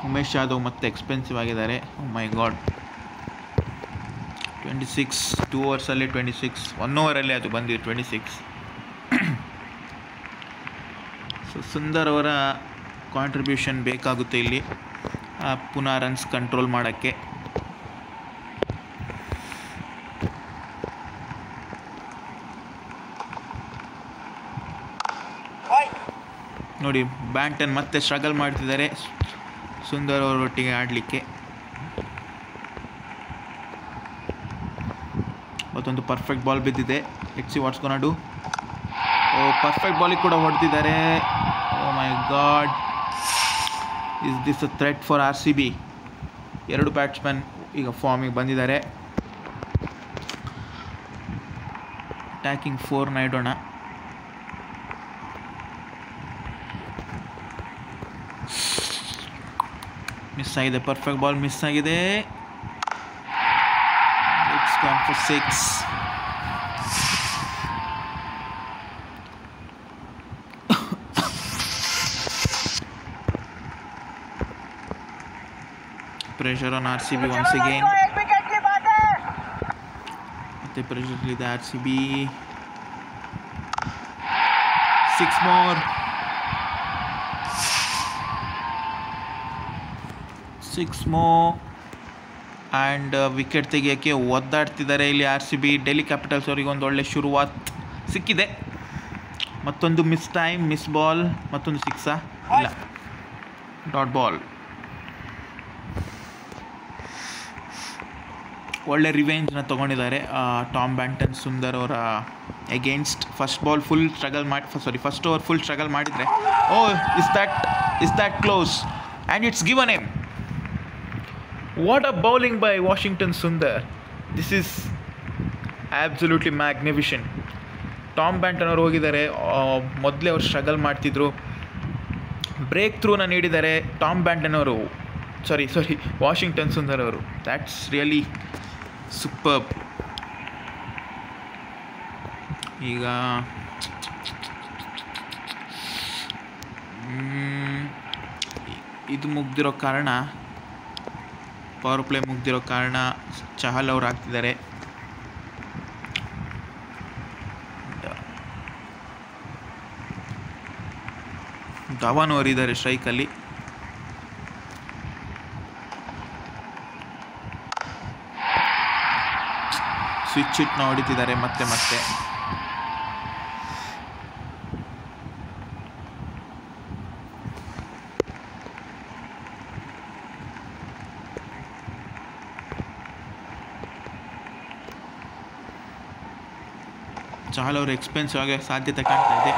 Umesh Yadav ಮತ್ತೆ ಎಕ್ಸ್ಪೆನ್ಸಿವ್ ಆಗಿದ್ದಾರೆ. ಓ ಮೈ ಗಾಡ್, 26 2 ಓವರ್ಸಲ್ಲಿ 26, 1 ಓವರಲ್ಲಿ ಅದು ಬಂದಿದೆ 26. ಸೊ ಸುಂದರ್ ಅವರ ಕಾಂಟ್ರಿಬ್ಯೂಷನ್ ಬೇಕಾಗುತ್ತೆ ಇಲ್ಲಿ ಪುನಃ ರನ್ಸ್ ಕಂಟ್ರೋಲ್ ಮಾಡೋಕ್ಕೆ. ನೋಡಿ, ಬ್ಯಾಂಟನ್ ಮತ್ತೆ ಸ್ಟ್ರಗಲ್ ಮಾಡ್ತಿದ್ದಾರೆ ಸುಂದರ್ ಅವರೊಟ್ಟಿಗೆ ಆಡಲಿಕ್ಕೆ. ಮತ್ತೊಂದು ಪರ್ಫೆಕ್ಟ್ ಬಾಲ್ ಬಿದ್ದಿದೆ. Let's see what's gonna do. Oh, perfect ಬಾಲಿಗೆ ಕೂಡ ಹೊಡೆದಿದ್ದಾರೆ. Oh my god, is this a threat for RCB? 2 batsman ಈಗ ಫಾರ್ಮಿಗೆ ಬಂದಿದ್ದಾರೆ. ಅಟ್ಯಾಕಿಂಗ್ 4 ಇಡೋಣ. ಮಿಸ್ ಆಗಿದೆ, ಪರ್ಫೆಕ್ಟ್ ಬಾಲ್ ಮಿಸ್ ಆಗಿದೆ. It's gone for 6. Pressure on RCB once again. The pressure with the RCB. 6 more. 6 more. And wicket ತೆಗಿಯೋಕ್ಕೆ ಒದ್ದಾಡ್ತಿದ್ದಾರೆ ಇಲ್ಲಿ RCB. ಡೆಲ್ಲಿ ಕ್ಯಾಪಿಟಲ್ಸ್ ಅವರಿಗೆ ಒಂದು ಒಳ್ಳೆ ಶುರುವಾತ್ ಸಿಕ್ಕಿದೆ. ಮತ್ತೊಂದು ಮಿಸ್ ಬಾಲ್, ಮತ್ತೊಂದು ಸಿಕ್ಸಾ? ಇಲ್ಲ, ಡಾಟ್ ಬಾಲ್. ಒಳ್ಳೆ ರಿವೆಂಜ್ನ ತೊಗೊಂಡಿದ್ದಾರೆ ಟಾಮ್ ಬ್ಯಾಂಟನ್ ಸುಂದರ್ ಅವರ against. First over full struggle ಮಾಡಿದರೆ is that close and it's given him. What a bowling by Washington Sundar. This is absolutely magnificent. Tom Banton ಅವರು ಹೋಗಿದ್ದಾರೆ, ಮೊದಲೇ ಅವ್ರು ಸ್ಟ್ರಗಲ್ ಮಾಡ್ತಿದ್ರು, ಬ್ರೇಕ್ ಥ್ರೂನ ನೀಡಿದ್ದಾರೆ ವಾಷಿಂಗ್ಟನ್ ಸುಂದರ್ ಅವರು. That's really superb. ಈಗ ಇದು ಮುಗ್ದಿರೋ ಕಾರಣ, ಪವರ್ ಪ್ಲೇ ಮುಗ್ದಿರೋ ಕಾರಣ ಚಹಲ್ ಅವ್ರು ಆಗ್ತಿದ್ದಾರೆ. ಧವನ್ ಅವರಿದ್ದಾರೆ ಸ್ಟ್ರೈಕಲ್ಲಿ. ಸ್ವಿಚ್ ಹಿಟ್ನ ಹೊಡಿತಿದ್ದಾರೆ ಮತ್ತೆ. ಚಹಲ್ ಅವರು ಎಕ್ಸ್ಪೆನ್ಸಿವ್ ಆಗಿ ಸಾಧ್ಯತೆ ಕಾಣ್ತಾ ಇದೆ.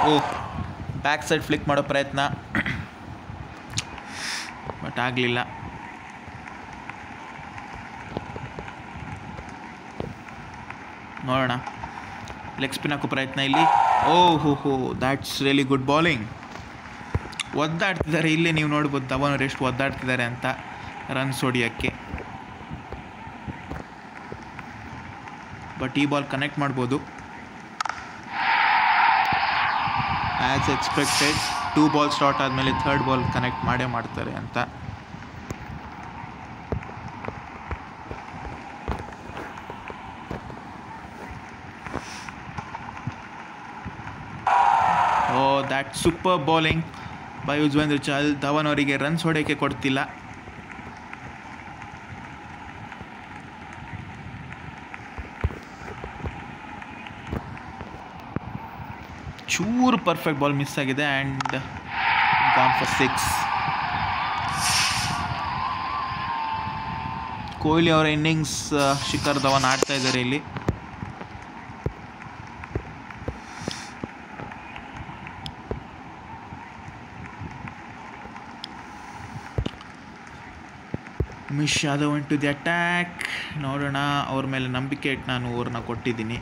ಬ್ಯಾಕ್ ಸೈಡ್ ಫ್ಲಿಕ್ ಮಾಡೋ ಪ್ರಯತ್ನ, ಬಟ್ ಆಗಲಿಲ್ಲ. ನೋಡೋಣ, ಲೆಗ್ ಸ್ಪಿನ್ ಹಾಕೋ ಪ್ರಯತ್ನ ಇಲ್ಲಿ. That's really good bowling. ಒದ್ದಾಡ್ತಿದ್ದಾರೆ ಇಲ್ಲೇ, ನೀವು ನೋಡ್ಬೋದು ಧವನ್ ಅವರು ಎಷ್ಟು ಒದ್ದಾಡ್ತಿದ್ದಾರೆ ಅಂತ ರನ್ಸ್ ಹೊಡಿಯೋಕ್ಕೆ. ಬಟ್ ಈ ಬಾಲ್ ಕನೆಕ್ಟ್ ಮಾಡ್ಬೋದು. ಆ್ಯಸ್ ಎಕ್ಸ್ಪೆಕ್ಟೆಡ್ 2 ಬಾಲ್ ಸ್ಟಾರ್ಟ್ ಆದಮೇಲೆ 3rd ಬಾಲ್ ಕನೆಕ್ಟ್ ಮಾಡ್ತಾರೆ ಅಂತ. That super bowling by Yuzvendra Chahal. Dhawan ಅವರಿಗೆ ರನ್ಸ್ ಹೊಡೆಯೋಕ್ಕೆ ಕೊಡ್ತಿಲ್ಲ. ಚೂರು ಪರ್ಫೆಕ್ಟ್ ಬಾಲ್ ಮಿಸ್ ಆಗಿದೆ ಆ್ಯಂಡ್ ಗಾನ್ ಫಾರ್ 6. ಕೊಹ್ಲಿ ಅವರ ಇನ್ನಿಂಗ್ಸ್ ಶಿಖರ್ ಧವನ್ ಆಡ್ತಾ ಇದ್ದಾರೆ ಇಲ್ಲಿ. Umesh Yadav into the attack. ನೋಡೋಣ, ಅವ್ರ ಮೇಲೆ ನಂಬಿಕೆ ಇಟ್ಟು ನಾನು ಅವ್ರನ್ನ ಕೊಟ್ಟಿದ್ದೀನಿ.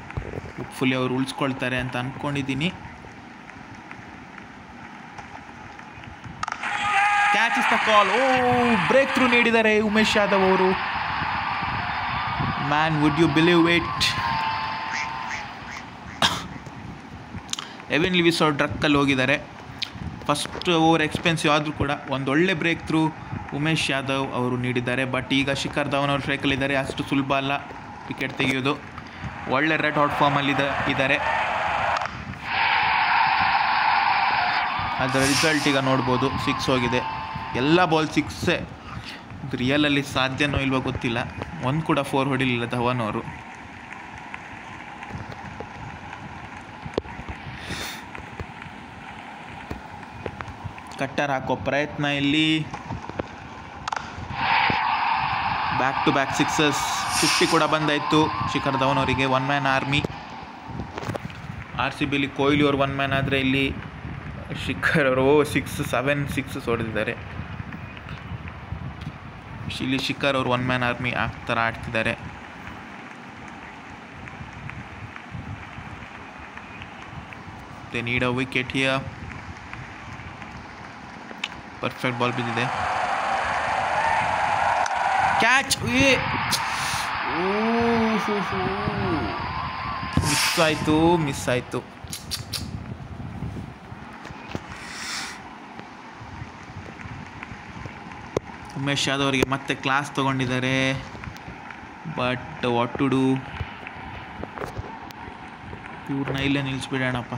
ಹೋಪ್ಫುಲಿ ಅವ್ರು ಉಳಿಸ್ಕೊಳ್ತಾರೆ ಅಂತ ಅಂದ್ಕೊಂಡಿದ್ದೀನಿ. Catch is the call. Breakthrough ನೀಡಿದ್ದಾರೆ ಉಮೇಶ್ ಯಾದವ್ ಅವರು. Man, would you believe it? Evin Lewis ಅವ್ರು ಡ್ರಕ್ಕಲ್ಲಿ ಹೋಗಿದ್ದಾರೆ. ಫಸ್ಟ್ ಓವರ್ ಎಕ್ಸ್ಪೆನ್ಸಿವ್ ಆದರೂ ಕೂಡ ಒಂದೊಳ್ಳೆ ಬ್ರೇಕ್ ಥ್ರೂ ಉಮೇಶ್ ಯಾದವ್ ಅವರು ನೀಡಿದ್ದಾರೆ. ಬಟ್ ಈಗ ಶಿಖರ್ ಧವನ್ ಅವರು ಸ್ಟ್ರೈಕಲ್ಲಿದ್ದಾರೆ. ಅಷ್ಟು ಸುಲಭ ಅಲ್ಲ ವಿಕೆಟ್ ತೆಗೆಯೋದು. ಒಳ್ಳೆ ರೆಡ್ ಹಾಟ್ ಫಾರ್ಮಲ್ಲಿ ಇದ್ದಾರೆ. ಅದರ ರಿಸಲ್ಟ್ ಈಗ ನೋಡ್ಬೋದು, 6 ಹೋಗಿದೆ. ಎಲ್ಲ ಬಾಲ್ 6. ಇದು ರಿಯಲಲ್ಲಿ ಸಾಧ್ಯನೋ ಇಲ್ವೋ ಗೊತ್ತಿಲ್ಲ. ಒಂದು ಕೂಡ 4 ಹೊಡಿಲಿಲ್ಲ ಧವನ್ ಅವರು. ಕಟ್ಟರ್ ಹಾಕೋ ಪ್ರಯತ್ನ ಇಲ್ಲಿ. Back to back 6s. 50 ಕೂಡ ಬಂದಾಯಿತು ಶಿಖರ್ ಧವನ್ ಅವರಿಗೆ. 1 ಮ್ಯಾನ್ ಆರ್ಮಿ. RCBಲಿ ಕೊಹ್ಲಿ ಅವರು 1 ಮ್ಯಾನ್ ಆದರೆ ಇಲ್ಲಿ ಶಿಖರ್ ಅವರು 7 6 ಹೊಡೆದಿದ್ದಾರೆ. ಇಲ್ಲಿ ಶಿಖರ್ ಅವರು 1 ಮ್ಯಾನ್ ಆರ್ಮಿ ಆ ಥರ ಆಡ್ತಿದ್ದಾರೆ. They need a wicket here. Perfect ball ಬಿದ್ದಿದೆ. ಕ್ಯಾಚ್. ಮಿಸ್ ಆಯಿತು. ಉಮೇಶ್ ಯಾದವ್ ಅವರಿಗೆ ಮತ್ತೆ ಕ್ಲಾಸ್ ತೊಗೊಂಡಿದ್ದಾರೆ. ಬಟ್ ವಾಟ್ ಟು ಡೂ, ಇವ್ರನ್ನ ಇಲ್ಲೇ ನಿಲ್ಲಿಸ್ಬಿಡೋಣಪ್ಪ.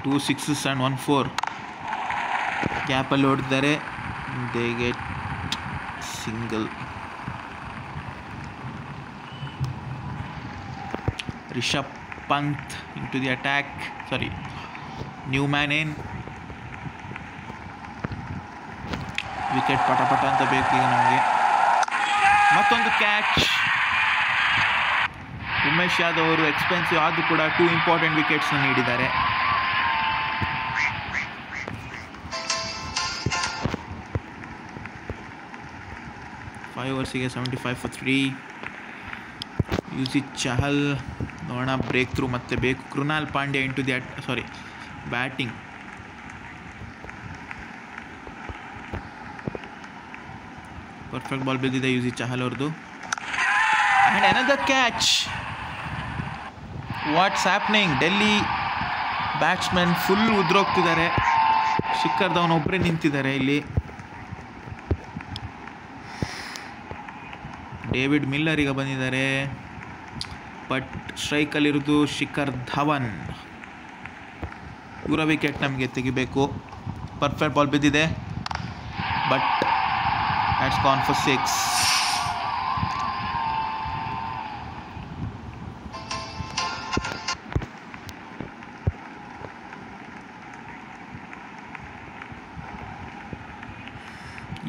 ಟೂ 6s and 1 4 ಗ್ಯಾಪಲ್ಲಿ ಹೊಡೆದಿದ್ದಾರೆ. They get single. Rishabh Pant into the attack. Sorry, new man in. Wicket ಪಟ ಅಂತ ಬೇಕು ಈಗ ನಮಗೆ. ಮತ್ತೊಂದು ಕ್ಯಾಚ್. ಉಮೇಶ್ ಯಾದವ್ ಅವರು ಎಕ್ಸ್ಪೆನ್ಸಿವ್ ಆದರೂ ಕೂಡ 2 ಇಂಪಾರ್ಟೆಂಟ್ ವಿಕೆಟ್ಸ್ನ ನೀಡಿದ್ದಾರೆ. ಓವರ್ಸಿಗೆ 75 for 3. ಯುಜಿ ಚಹಲ್ ನೋಡೋಣ, ಬ್ರೇಕ್ ಥ್ರೂ ಮತ್ತೆ ಬೇಕು. Krunal Pandya into the batting. Perfect ball ಬಿದ್ದಿದೆ ಯುಜಿ ಚಹಲ್ ಅವ್ರದ್ದು. And another catch. What's happening? Delhi batsman full ಉದ್ರೋಗ್ತಿದ್ದಾರೆ. ಶಿಖರ್ ಧವನ್ ಒಬ್ಬರೇ ನಿಂತಿದ್ದಾರೆ ಇಲ್ಲಿ. ಡೇವಿಡ್ ಮಿಲ್ಲರ್ ಈಗ ಬಂದಿದ್ದಾರೆ. ಬಟ್ ಸ್ಟ್ರೈಕಲ್ಲಿರೋದು ಶಿಖರ್ ಧವನ್. ಇವರ ವಿಕೆಟ್ ನಮಗೆ ತೆಗಿಬೇಕು. ಪರ್ಫೆಕ್ಟ್ ಬಾಲ್ ಬಿದ್ದಿದೆ. But that's gone for 6.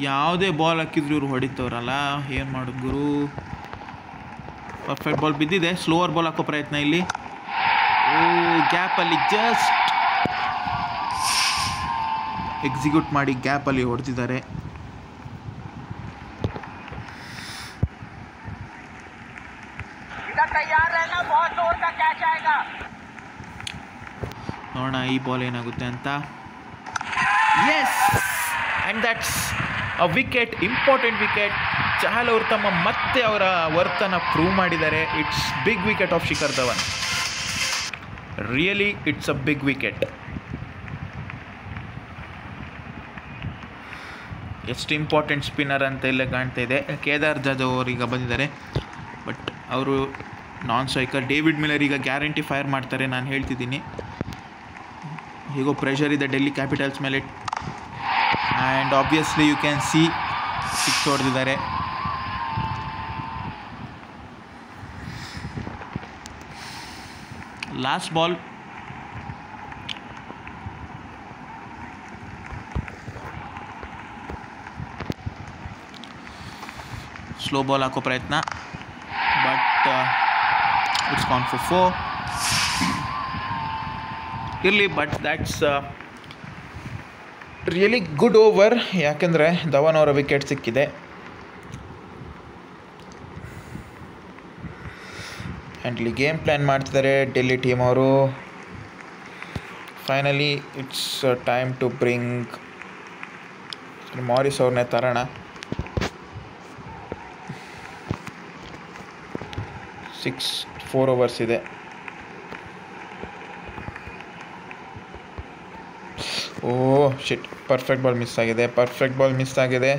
ಯಾವುದೇ ಬಾಲ್ ಹಾಕಿದ್ರು ಇವ್ರು ಹೊಡಿತವ್ರಲ್ಲ, ಏನು ಮಾಡೋದು ಗುರು. ಪರ್ಫೆಕ್ಟ್ ಬಾಲ್ ಬಿದ್ದಿದೆ. ಸ್ಲೋವರ್ ಬಾಲ್ ಹಾಕೋ ಪ್ರಯತ್ನ ಇಲ್ಲಿ. ಗ್ಯಾಪಲ್ಲಿ ಜಸ್ಟ್ ಎಕ್ಸಿಕ್ಯೂಟ್ ಮಾಡಿ ಗ್ಯಾಪಲ್ಲಿ ಹೊಡೆದಿದ್ದಾರೆ. ನೋಡೋಣ ಈ ಬಾಲ್ ಏನಾಗುತ್ತೆ ಅಂತ. Yes, and that's a wicket, important wicket. Chahal ಅವರು ಮತ್ತೆ ಅವರ ವರ್ತನ ಪ್ರೂವ್ ಮಾಡಿದ್ದಾರೆ. It's big wicket of Shikhar Dhawan. Really it's a big wicket. ಎಷ್ಟು ಇಂಪಾರ್ಟೆಂಟ್ ಸ್ಪಿನ್ನರ್ ಅಂತ ಎಲ್ಲ ಕಾಣ್ತಾ ಇದೆ. ಕೇದಾರ್ ಜಾಧವ್ ಅವರೀಗ ಬಂದಿದ್ದಾರೆ. ಬಟ್ ಅವರು ನಾನ್ ಸ್ಟ್ರೈಕರ್. ಡೇವಿಡ್ ಮಿಲ್ಲರ್ ಈಗ ಗ್ಯಾರಂಟಿ ಫೈರ್ ಮಾಡ್ತಾರೆ, ನಾನು ಹೇಳ್ತಿದ್ದೀನಿ. ಹೀಗೋ ಪ್ರೆಷರ್ ಇದೆ ಡೆಲ್ಲಿ ಕ್ಯಾಪಿಟಲ್ಸ್ ಮೇಲೆ. And obviously you can see 6 ಹೊಡೆದಿದ್ದಾರೆ. Last ball. ಸ್ಲೋ ಬಾಲ್ ಹಾಕೋ ಪ್ರಯತ್ನ. But it's gone for 4. ಇರಲಿ, but that's really good over. ಯಾಕೆಂದರೆ ಧವನ್ ಅವರ ವಿಕೆಟ್ ಸಿಕ್ಕಿದೆ. ಆ್ಯಂಡ್ ಇಲ್ಲಿ ಗೇಮ್ ಪ್ಲ್ಯಾನ್ ಮಾಡ್ತಿದ್ದಾರೆ ಡೆಲ್ಲಿ ಟೀಮ್ ಅವರು. Finally it's time to bring Morris ಅವ್ರನ್ನೇ ತರೋಣ. 4 ಓವರ್ಸ್ ಇದೆ. ಶಿಟ್, ಪರ್ಫೆಕ್ಟ್ ಬಾಲ್ ಮಿಸ್ ಆಗಿದೆ.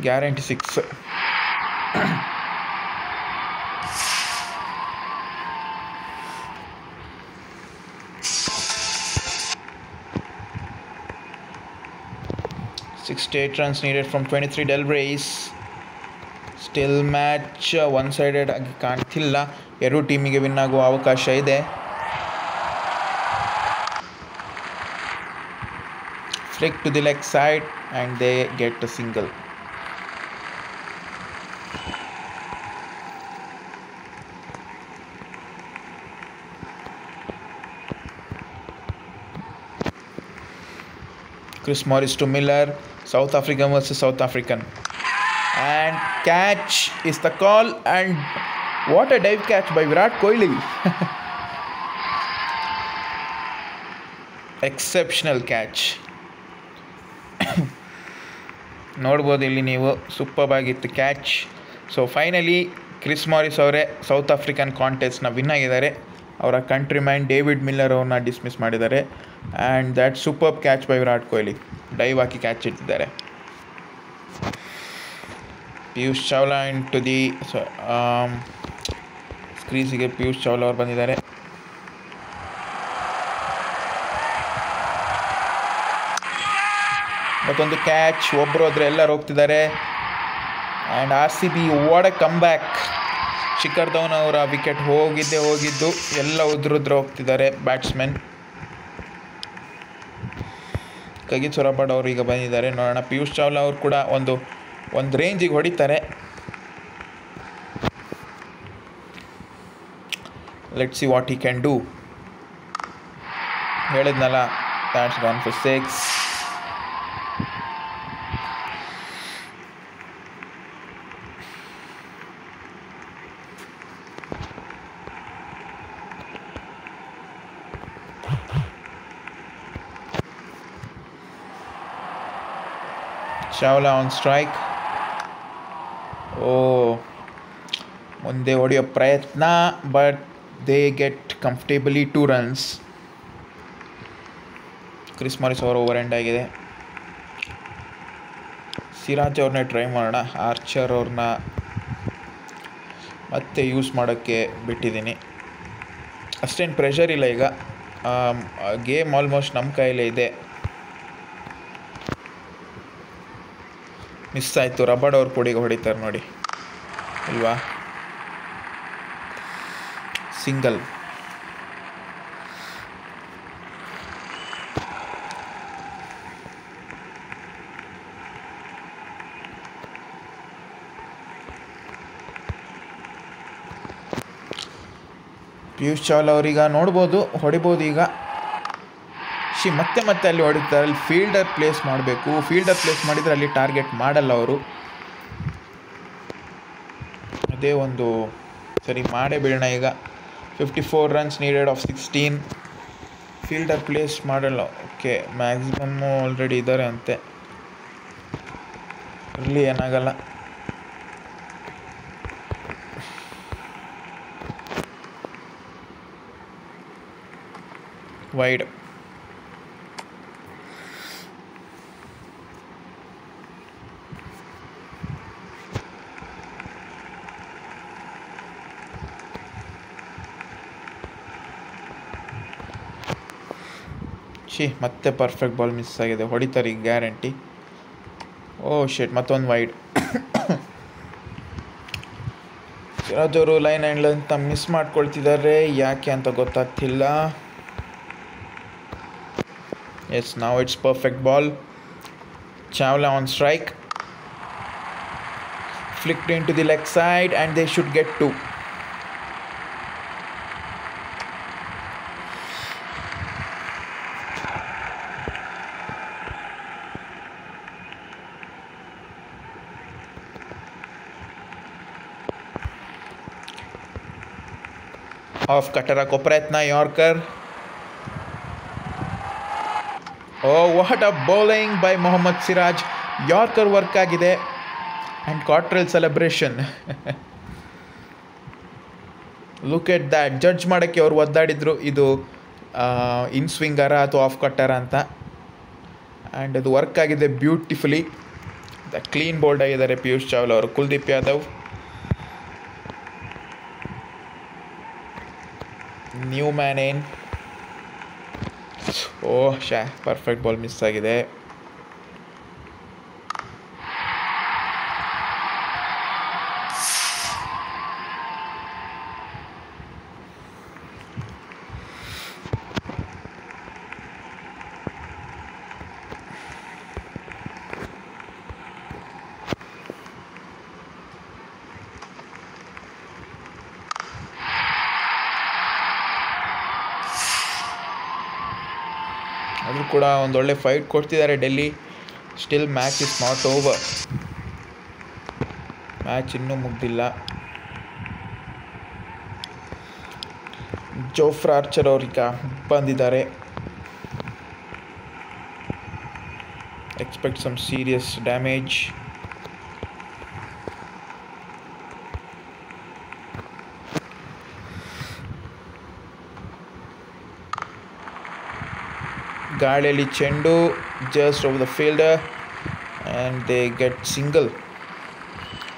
Guarantee 6. $68 runs needed from 23 Delbrays. Still match one sided ಆಗಿ ಕಾಣ್ತಿಲ್ಲ. ಎರಡೂ ಟೀಮಿಗೆ ವಿನ್ ಆಗುವ ಅವಕಾಶ ಇದೆ. Flick to the leg side and they get a single. Chris Morris to Miller. South African versus South African. And catch is the call. And what a dive catch by Virat Kohli. Exceptional catch. ನೋಡ್ಬೋದು ಇಲ್ಲಿ ನೀವು, ಸೂಪರ್ ಆಗಿತ್ತು catch. So finally Chris Morris ಅವರೇ ಸೌತ್ ಆಫ್ರಿಕನ್ ಕಾಂಟೆಸ್ಟ್ನ ವಿನ್ ಆಗಿದ್ದಾರೆ. ಅವರ ಕಂಟ್ರಿ ಮ್ಯಾನ್ ಡೇವಿಡ್ ಮಿಲ್ಲರ್ ಅವ್ರನ್ನ ಡಿಸ್ಮಿಸ್ ಮಾಡಿದ್ದಾರೆ. And that super catch by Virat Kohli, dive ಹಾಕಿ ಕ್ಯಾಚ್ ಇಟ್ಟಿದ್ದಾರೆ. Piyush Chawla into the ಕ್ರೀಸಿಗೆ ಪಿಯೂಷ್ ಚಾವ್ಲಾ ಅವರು ಬಂದಿದ್ದಾರೆ. ಮತ್ತೊಂದು ಕ್ಯಾಚ್, ಒಬ್ಬರು ಹೋದರೆ ಎಲ್ಲರೂ ಹೋಗ್ತಿದ್ದಾರೆ. And RCB what a comeback. Shikhar Dhawan ಅವರ ವಿಕೆಟ್ ಹೋಗಿದ್ದು ಎಲ್ಲ ಉದ್ರ ಹೋಗ್ತಿದ್ದಾರೆ ಬ್ಯಾಟ್ಸ್ಮನ್. ಕಗಿತ್ ಸೊರಬಾಡ್ ಅವರು ಈಗ ಬಂದಿದ್ದಾರೆ. ನೋಡೋಣ, ಪಿಯೂಷ್ ಚಾವ್ಲಾ ಅವರು ಕೂಡ ಒಂದು ರೇಂಜಿಗೆ ಹೊಡಿತಾರೆ. Let's see what he can do. ಹೇಳಿದ್ನಲ್ಲ, that's gone for 6. Chawla on strike. ಮುಂದೆ ಹೊಡೆಯೋ ಪ್ರಯತ್ನ, but they get comfortably 2 runs. Chris Morris ಅವರ ಓವರ್ ಎಂಡ್ ಆಗಿದೆ. ಸಿರಾಜ್ ಅವ್ರನ್ನೇ ಟ್ರೈ ಮಾಡೋಣ. ಆರ್ಚರ್ ಅವ್ರನ್ನ ಮತ್ತೆ ಯೂಸ್ ಮಾಡೋಕ್ಕೆ ಬಿಟ್ಟಿದ್ದೀನಿ. ಅಷ್ಟೇನು ಪ್ರೆಷರ್ ಇಲ್ಲ ಈಗ. ಗೇಮ್ ಆಲ್ಮೋಸ್ಟ್ ನಮ್ಮ ಕೈಯಲ್ಲೇ ಇದೆ. ಮಿಸ್ ಆಯಿತು. ರಬಾಡ್ ಅವ್ರು ಕೂಡ ಈಗ ಹೊಡಿತಾರೆ ನೋಡಿ, ಇಲ್ವಾ? ಸಿಂಗಲ್. ಪಿಯೂಷ್ ಚಾವ್ಲಾ ಅವ್ರೀಗ ನೋಡ್ಬೋದು, ಹೊಡಿಬೋದು ಈಗ. ಮತ್ತೆ ಅಲ್ಲಿ ಹೊಡಿತಾರೆ. ಅಲ್ಲಿ ಫೀಲ್ಡರ್ ಪ್ಲೇಸ್ ಮಾಡಬೇಕು. ಫೀಲ್ಡರ್ ಪ್ಲೇಸ್ ಮಾಡಿದರೆ ಅಲ್ಲಿ ಟಾರ್ಗೆಟ್ ಮಾಡಲ್ಲ ಅವರು. ಅದೇ ಒಂದು ಸರಿ ಮಾಡೇ ಬಿಡೋಣ ಈಗ. 54 runs needed of 16. Fielder place ಮಾಡಲ್ಲ. ಓಕೆ, ಮ್ಯಾಕ್ಸಿಮಮ್ಮು ಆಲ್ರೆಡಿ ಇದ್ದಾರೆ ಅಂತೆ. ಇಲ್ಲಿ ಏನಾಗಲ್ಲ. ವೈಡ್. ಮತ್ತೆ ಪರ್ಫೆಕ್ಟ್ ಬಾಲ್ ಮಿಸ್ ಆಗಿದೆ. ಹೊಡಿತಾರೆ ಈಗ ಗ್ಯಾರಂಟಿ. ಶೇಟ್, ಮತ್ತೊಂದು ವೈಡ್. ಸಿರಾಜ್ ಅವರು ಲೈನ್ ಹ್ಯಾಂಡ್ಲ್ ಅಂತ ಮಿಸ್ ಮಾಡ್ಕೊಳ್ತಿದ್ದಾರೆ. ಯಾಕೆ ಅಂತ ಗೊತ್ತಾಗ್ತಿಲ್ಲ. Yes, now it's perfect ball. Chawla on strike. Flicked into the leg side and they should get 2. Off cutter ಹಾಕೋ ಪ್ರಯತ್ನ, yorker. What a bowling by Mohammed Siraj. Yorker work ಆಗಿದೆ. ಆ್ಯಂಡ್ ಕ್ವಾರ್ಟ್ರಲ್ celebration. Look at that. Judge ಮಾಡೋಕ್ಕೆ ಅವರು ಒದ್ದಾಡಿದ್ರು, ಇದು ಇನ್ ಸ್ವಿಂಗರ ಅಥವಾ ಆಫ್ ಕಟ್ಟರ ಅಂತ. ಆ್ಯಂಡ್ ಅದು ವರ್ಕ್ ಆಗಿದೆ ಬ್ಯೂಟಿಫುಲಿ. ಕ್ಲೀನ್ ಬೋಲ್ಡ್ ಆಗಿದ್ದಾರೆ ಪಿಯೂಷ್ ಚಾವ್ಲಾ ಅವರು. ಕುಲ್ದೀಪ್ ಯಾದವ್, ನ್ಯೂ ಮ್ಯಾನ್ ಏನ್. ಪರ್ಫೆಕ್ಟ್ ಬಾಲ್ ಮಿಸ್ ಆಗಿದೆ. ಅದು ಕೂಡ ಒಂದೊಳ್ಳೆ ಫೈಟ್ ಕೊಡ್ತಿದ್ದಾರೆ Delhi. Still match is not over. Match ಇನ್ನೂ ಮುಗ್ದಿಲ್ಲ. ಜೋಫ್ರಾ ಆರ್ಚರ್ ಅವ್ರೀಗ ಬಂದಿದ್ದಾರೆ. Expect some serious damage. ಗಾಳಿಯಲ್ಲಿ ಚೆಂಡು just over the fielder and they get single.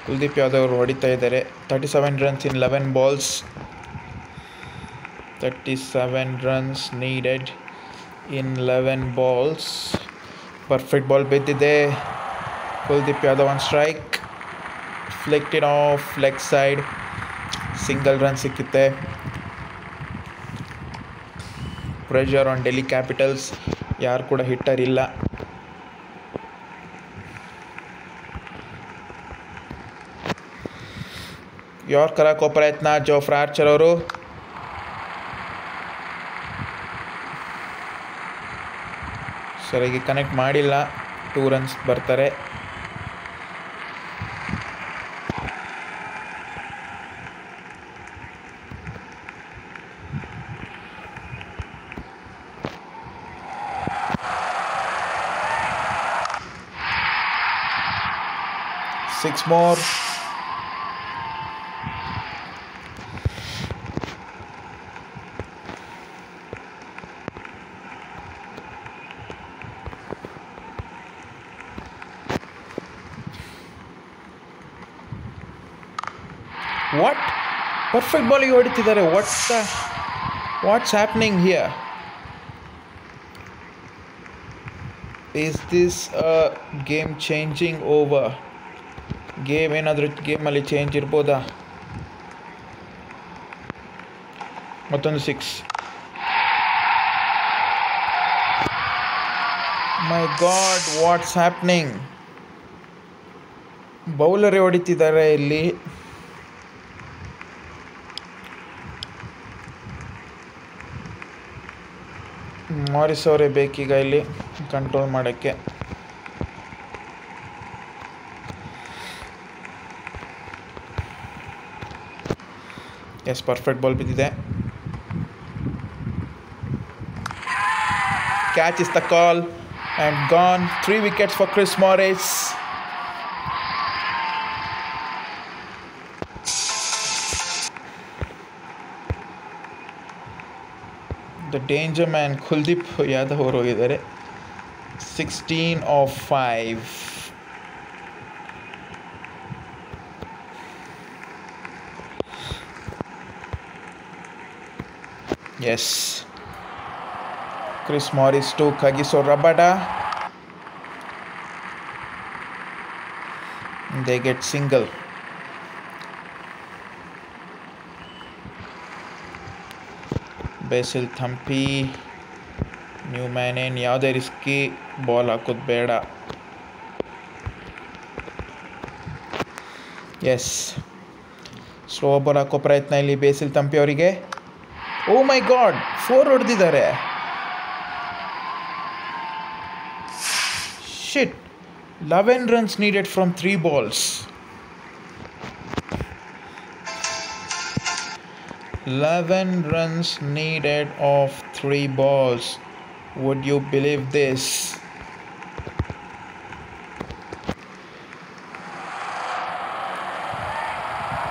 Kuldeep Yadav ಅವರು ಹೊಡಿತಾ ಇದ್ದಾರೆ. 37 runs in 11 balls. 37 runs needed in 11 balls. Perfect ball ಬಿದ್ದಿದೆ. Kuldeep Yadav on strike, flicked off leg side, single run ಸಿಕ್ಕುತ್ತೆ. Pressure on Delhi Capitals. ಯಾರು ಕೂಡ ಹಿಟ್ಟರ್ ಇಲ್ಲ. ಯಾರ್ಕರ್ ಹಾಕೋ ಪ್ರಯತ್ನ ಜೋಫ್ರಾ ಆರ್ಚರ್ ಅವರು. ಸರಿಯಾಗಿ ಕನೆಕ್ಟ್ ಮಾಡಿಲ್ಲ. 2 runs ಬರ್ತಾರೆ. Six more. What? Perfect ball ಹೊಡಿತಿದ್ದಾರೆ. What's happening here? Is this a game changing over? Game ಏನಾದರೂ ಗೇಮಲ್ಲಿ ಚೇಂಜ್ ಇರ್ಬೋದಾ? ಮತ್ತೊಂದು 6. My god, what's happening? ಬೌಲರೇ ಹೊಡಿತಿದ್ದಾರೆ ಇಲ್ಲಿ. ಮಾರಿಸ್ ಅವರೇ ಬೇಕೀಗ ಇಲ್ಲಿ ಕಂಟ್ರೋಲ್ ಮಾಡೋಕ್ಕೆ. ಎಸ್, ಪರ್ಫೆಕ್ಟ್ ಬಾಲ್ ಬಿದ್ದಿದೆ. Catch is the call and gone. 3 wickets for Chris Morris. The danger man Kuldeep Yadav ಅವರು ಹೋಗಿದ್ದಾರೆ. 16 of 5. Yes. Chris Morris to Kagiso Rabada. They get single. Basil Thampi, Newman ಏನು ಯಾವುದೇ ರಿಸ್ಕಿ ಬಾಲ್ ಹಾಕೋದು ಬೇಡ. ಎಸ್, ಸ್ಲೋ ಬಾಲ್ ಹಾಕೋ ಪ್ರಯತ್ನ ಇಲ್ಲಿ ಬೇಸಿಲ್ ಥಂಪಿ ಅವರಿಗೆ. ಓ ಮೈ ಗಾಡ್, 4 ಹೊಡೆದಿದ್ದಾರೆ. ಶಿಟ್. 11 runs needed from 3 balls. 11 runs needed of 3 balls. Would you believe this?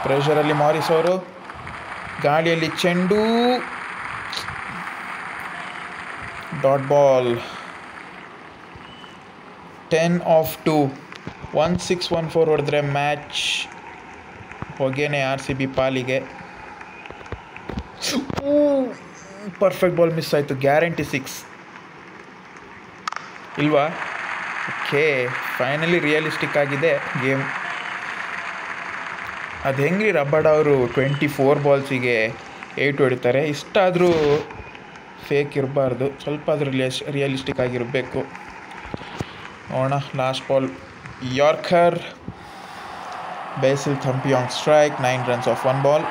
ಪ್ರೆಷರಲ್ಲಿ ಮಾರಿಸ್ ಅವರು. ಗಾಳಿಯಲ್ಲಿ ಚೆಂಡು, ಡಾಟ್ ಬಾಲ್. 10 of 2. 1-6-1-4 ಹೊಡೆದ್ರೆ ಮ್ಯಾಚ್ ಹೊಗೆನೆ RCB ಪಾಲಿಗೆ. ಪರ್ಫೆಕ್ಟ್ ಬಾಲ್ ಮಿಸ್ ಆಯಿತು. ಗ್ಯಾರಂಟಿ 6 ಇಲ್ವಾ? ಓಕೆ, ಫೈನಲಿ ರಿಯಲಿಸ್ಟಿಕ್ ಆಗಿದೆ ಗೇಮ್. ಅದು ಹೆಂಗ್ರಿ ರಬ್ಬಡ ಅವರು 24 balls-ಗೆ 8 ಹೊಡಿತಾರೆ. ಇಷ್ಟಾದರೂ ಫೇಕ್ ಇರಬಾರ್ದು, ಸ್ವಲ್ಪ ಆದರೂ ರಿಯಲಿಸ್ಟಿಕ್ ಆಗಿರಬೇಕು. ನೋಡೋಣ. Last ball yorker. Basil Thampi on strike. 9 runs of 1 ball.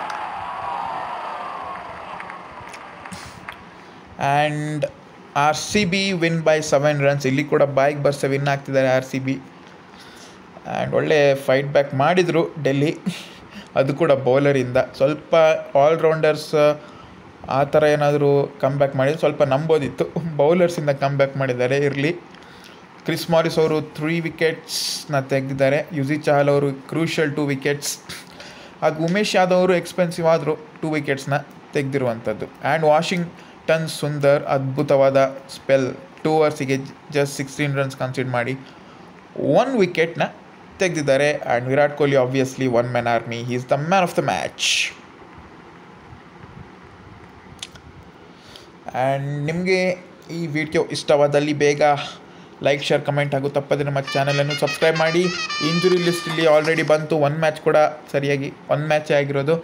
And RCB win by 7 runs. ಇಲ್ಲಿ ಕೂಡ ಬಾಯ್ಗೆ ಬರ್ಸೆ ವಿನ್ ಆಗ್ತಿದ್ದಾರೆ RCB. ಆ್ಯಂಡ್ ಒಳ್ಳೆ ಫೈಟ್ ಬ್ಯಾಕ್ ಮಾಡಿದರು ಡೆಲ್ಲಿ, ಅದು ಕೂಡ ಬೌಲರಿಂದ. ಸ್ವಲ್ಪ ಆಲ್ರೌಂಡರ್ಸ್ ಆ ಥರ ಏನಾದರೂ ಕಮ್ ಬ್ಯಾಕ್ ಮಾಡಿದರೆ ಸ್ವಲ್ಪ ನಂಬೋದಿತ್ತು. ಬೌಲರ್ಸಿಂದ ಕಮ್ ಬ್ಯಾಕ್ ಮಾಡಿದ್ದಾರೆ. ಇರಲಿ, ಕ್ರಿಸ್ ಮಾರಿಸ್ ಅವರು 3 ವಿಕೆಟ್ಸ್ನ ತೆಗೆದಿದ್ದಾರೆ. ಯುಜಿ ಚಹಲ್ ಅವರು ಕ್ರೂಷಿಯಲ್ 2 ವಿಕೆಟ್ಸ್. ಹಾಗೂ ಉಮೇಶ್ ಯಾದವ್ ಅವರು ಎಕ್ಸ್ಪೆನ್ಸಿವ್ ಆದರೂ 2 ವಿಕೆಟ್ಸ್ನ ತೆಗೆದಿರುವಂಥದ್ದು. ಆ್ಯಂಡ್ ವಾಷಿಂಗ್ಟನ್ ಸುಂದರ್ ಅದ್ಭುತವಾದ ಸ್ಪೆಲ್, 2 ಓವರ್ಸಿಗೆ ಜಸ್ಟ್ 16 ರನ್ಸ್ ಕನ್ಸಿಡರ್ ಮಾಡಿ 1 ವಿಕೆಟ್ನ ತೆಗೆದಿದ್ದಾರೆ. And Virat Kohli obviously 1 man army, he is the man of the match. And ನಿಮಗೆ ಈ ವಿಡಿಯೋ ಇಷ್ಟವಾದಲ್ಲಿ ಬೇಗ ಲೈಕ್, ಶೇರ್, ಕಮೆಂಟ್ ಹಾಗೂ ತಪ್ಪದೆ ನಮ್ಮ ಚಾನಲನ್ನು ಸಬ್ಸ್ಕ್ರೈಬ್ ಮಾಡಿ. ಇಂಜುರಿ ಲಿಸ್ಟಲ್ಲಿ ಆಲ್ರೆಡಿ ಬಂತು, 1 ಮ್ಯಾಚ್ ಕೂಡ ಸರಿಯಾಗಿ 1 ಮ್ಯಾಚೇ ಆಗಿರೋದು.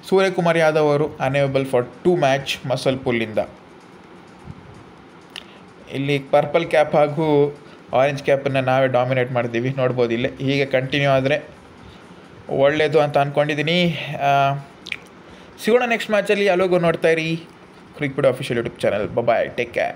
ಸೂರ್ಯಕುಮಾರ್ ಯಾದವ್ ಅವರು ಅನೇಬಲ್ ಫಾರ್ 2 ಮ್ಯಾಚ್ ಮಸಲ್ ಪುಲ್ಲಿಂದ. ಇಲ್ಲಿ ಪರ್ಪಲ್ ಕ್ಯಾಪ್ ಹಾಗೂ ಆರೆಂಜ್ ಕ್ಯಾಪನ್ನು ನಾವೇ ಡಾಮಿನೇಟ್ ಮಾಡಿದ್ದೀವಿ, ನೋಡ್ಬೋದು. ಇಲ್ಲೇ ಹೀಗೆ ಕಂಟಿನ್ಯೂ ಆದರೆ ಒಳ್ಳೆಯದು ಅಂತ ಅಂದ್ಕೊಂಡಿದ್ದೀನಿ. ಸಿಗೋಣ ನೆಕ್ಸ್ಟ್ ಮ್ಯಾಚಲ್ಲಿ. ಅಲ್ಲೋಗು ನೋಡ್ತಾ ಇರಿ ಕ್ರಿಕೆಟ್ ಅಫಿಷಿಯಲ್ ಯೂಟ್ಯೂಬ್ ಚಾನಲ್. ಬಾಯ್, ಟೇಕ್ ಕೇರ್.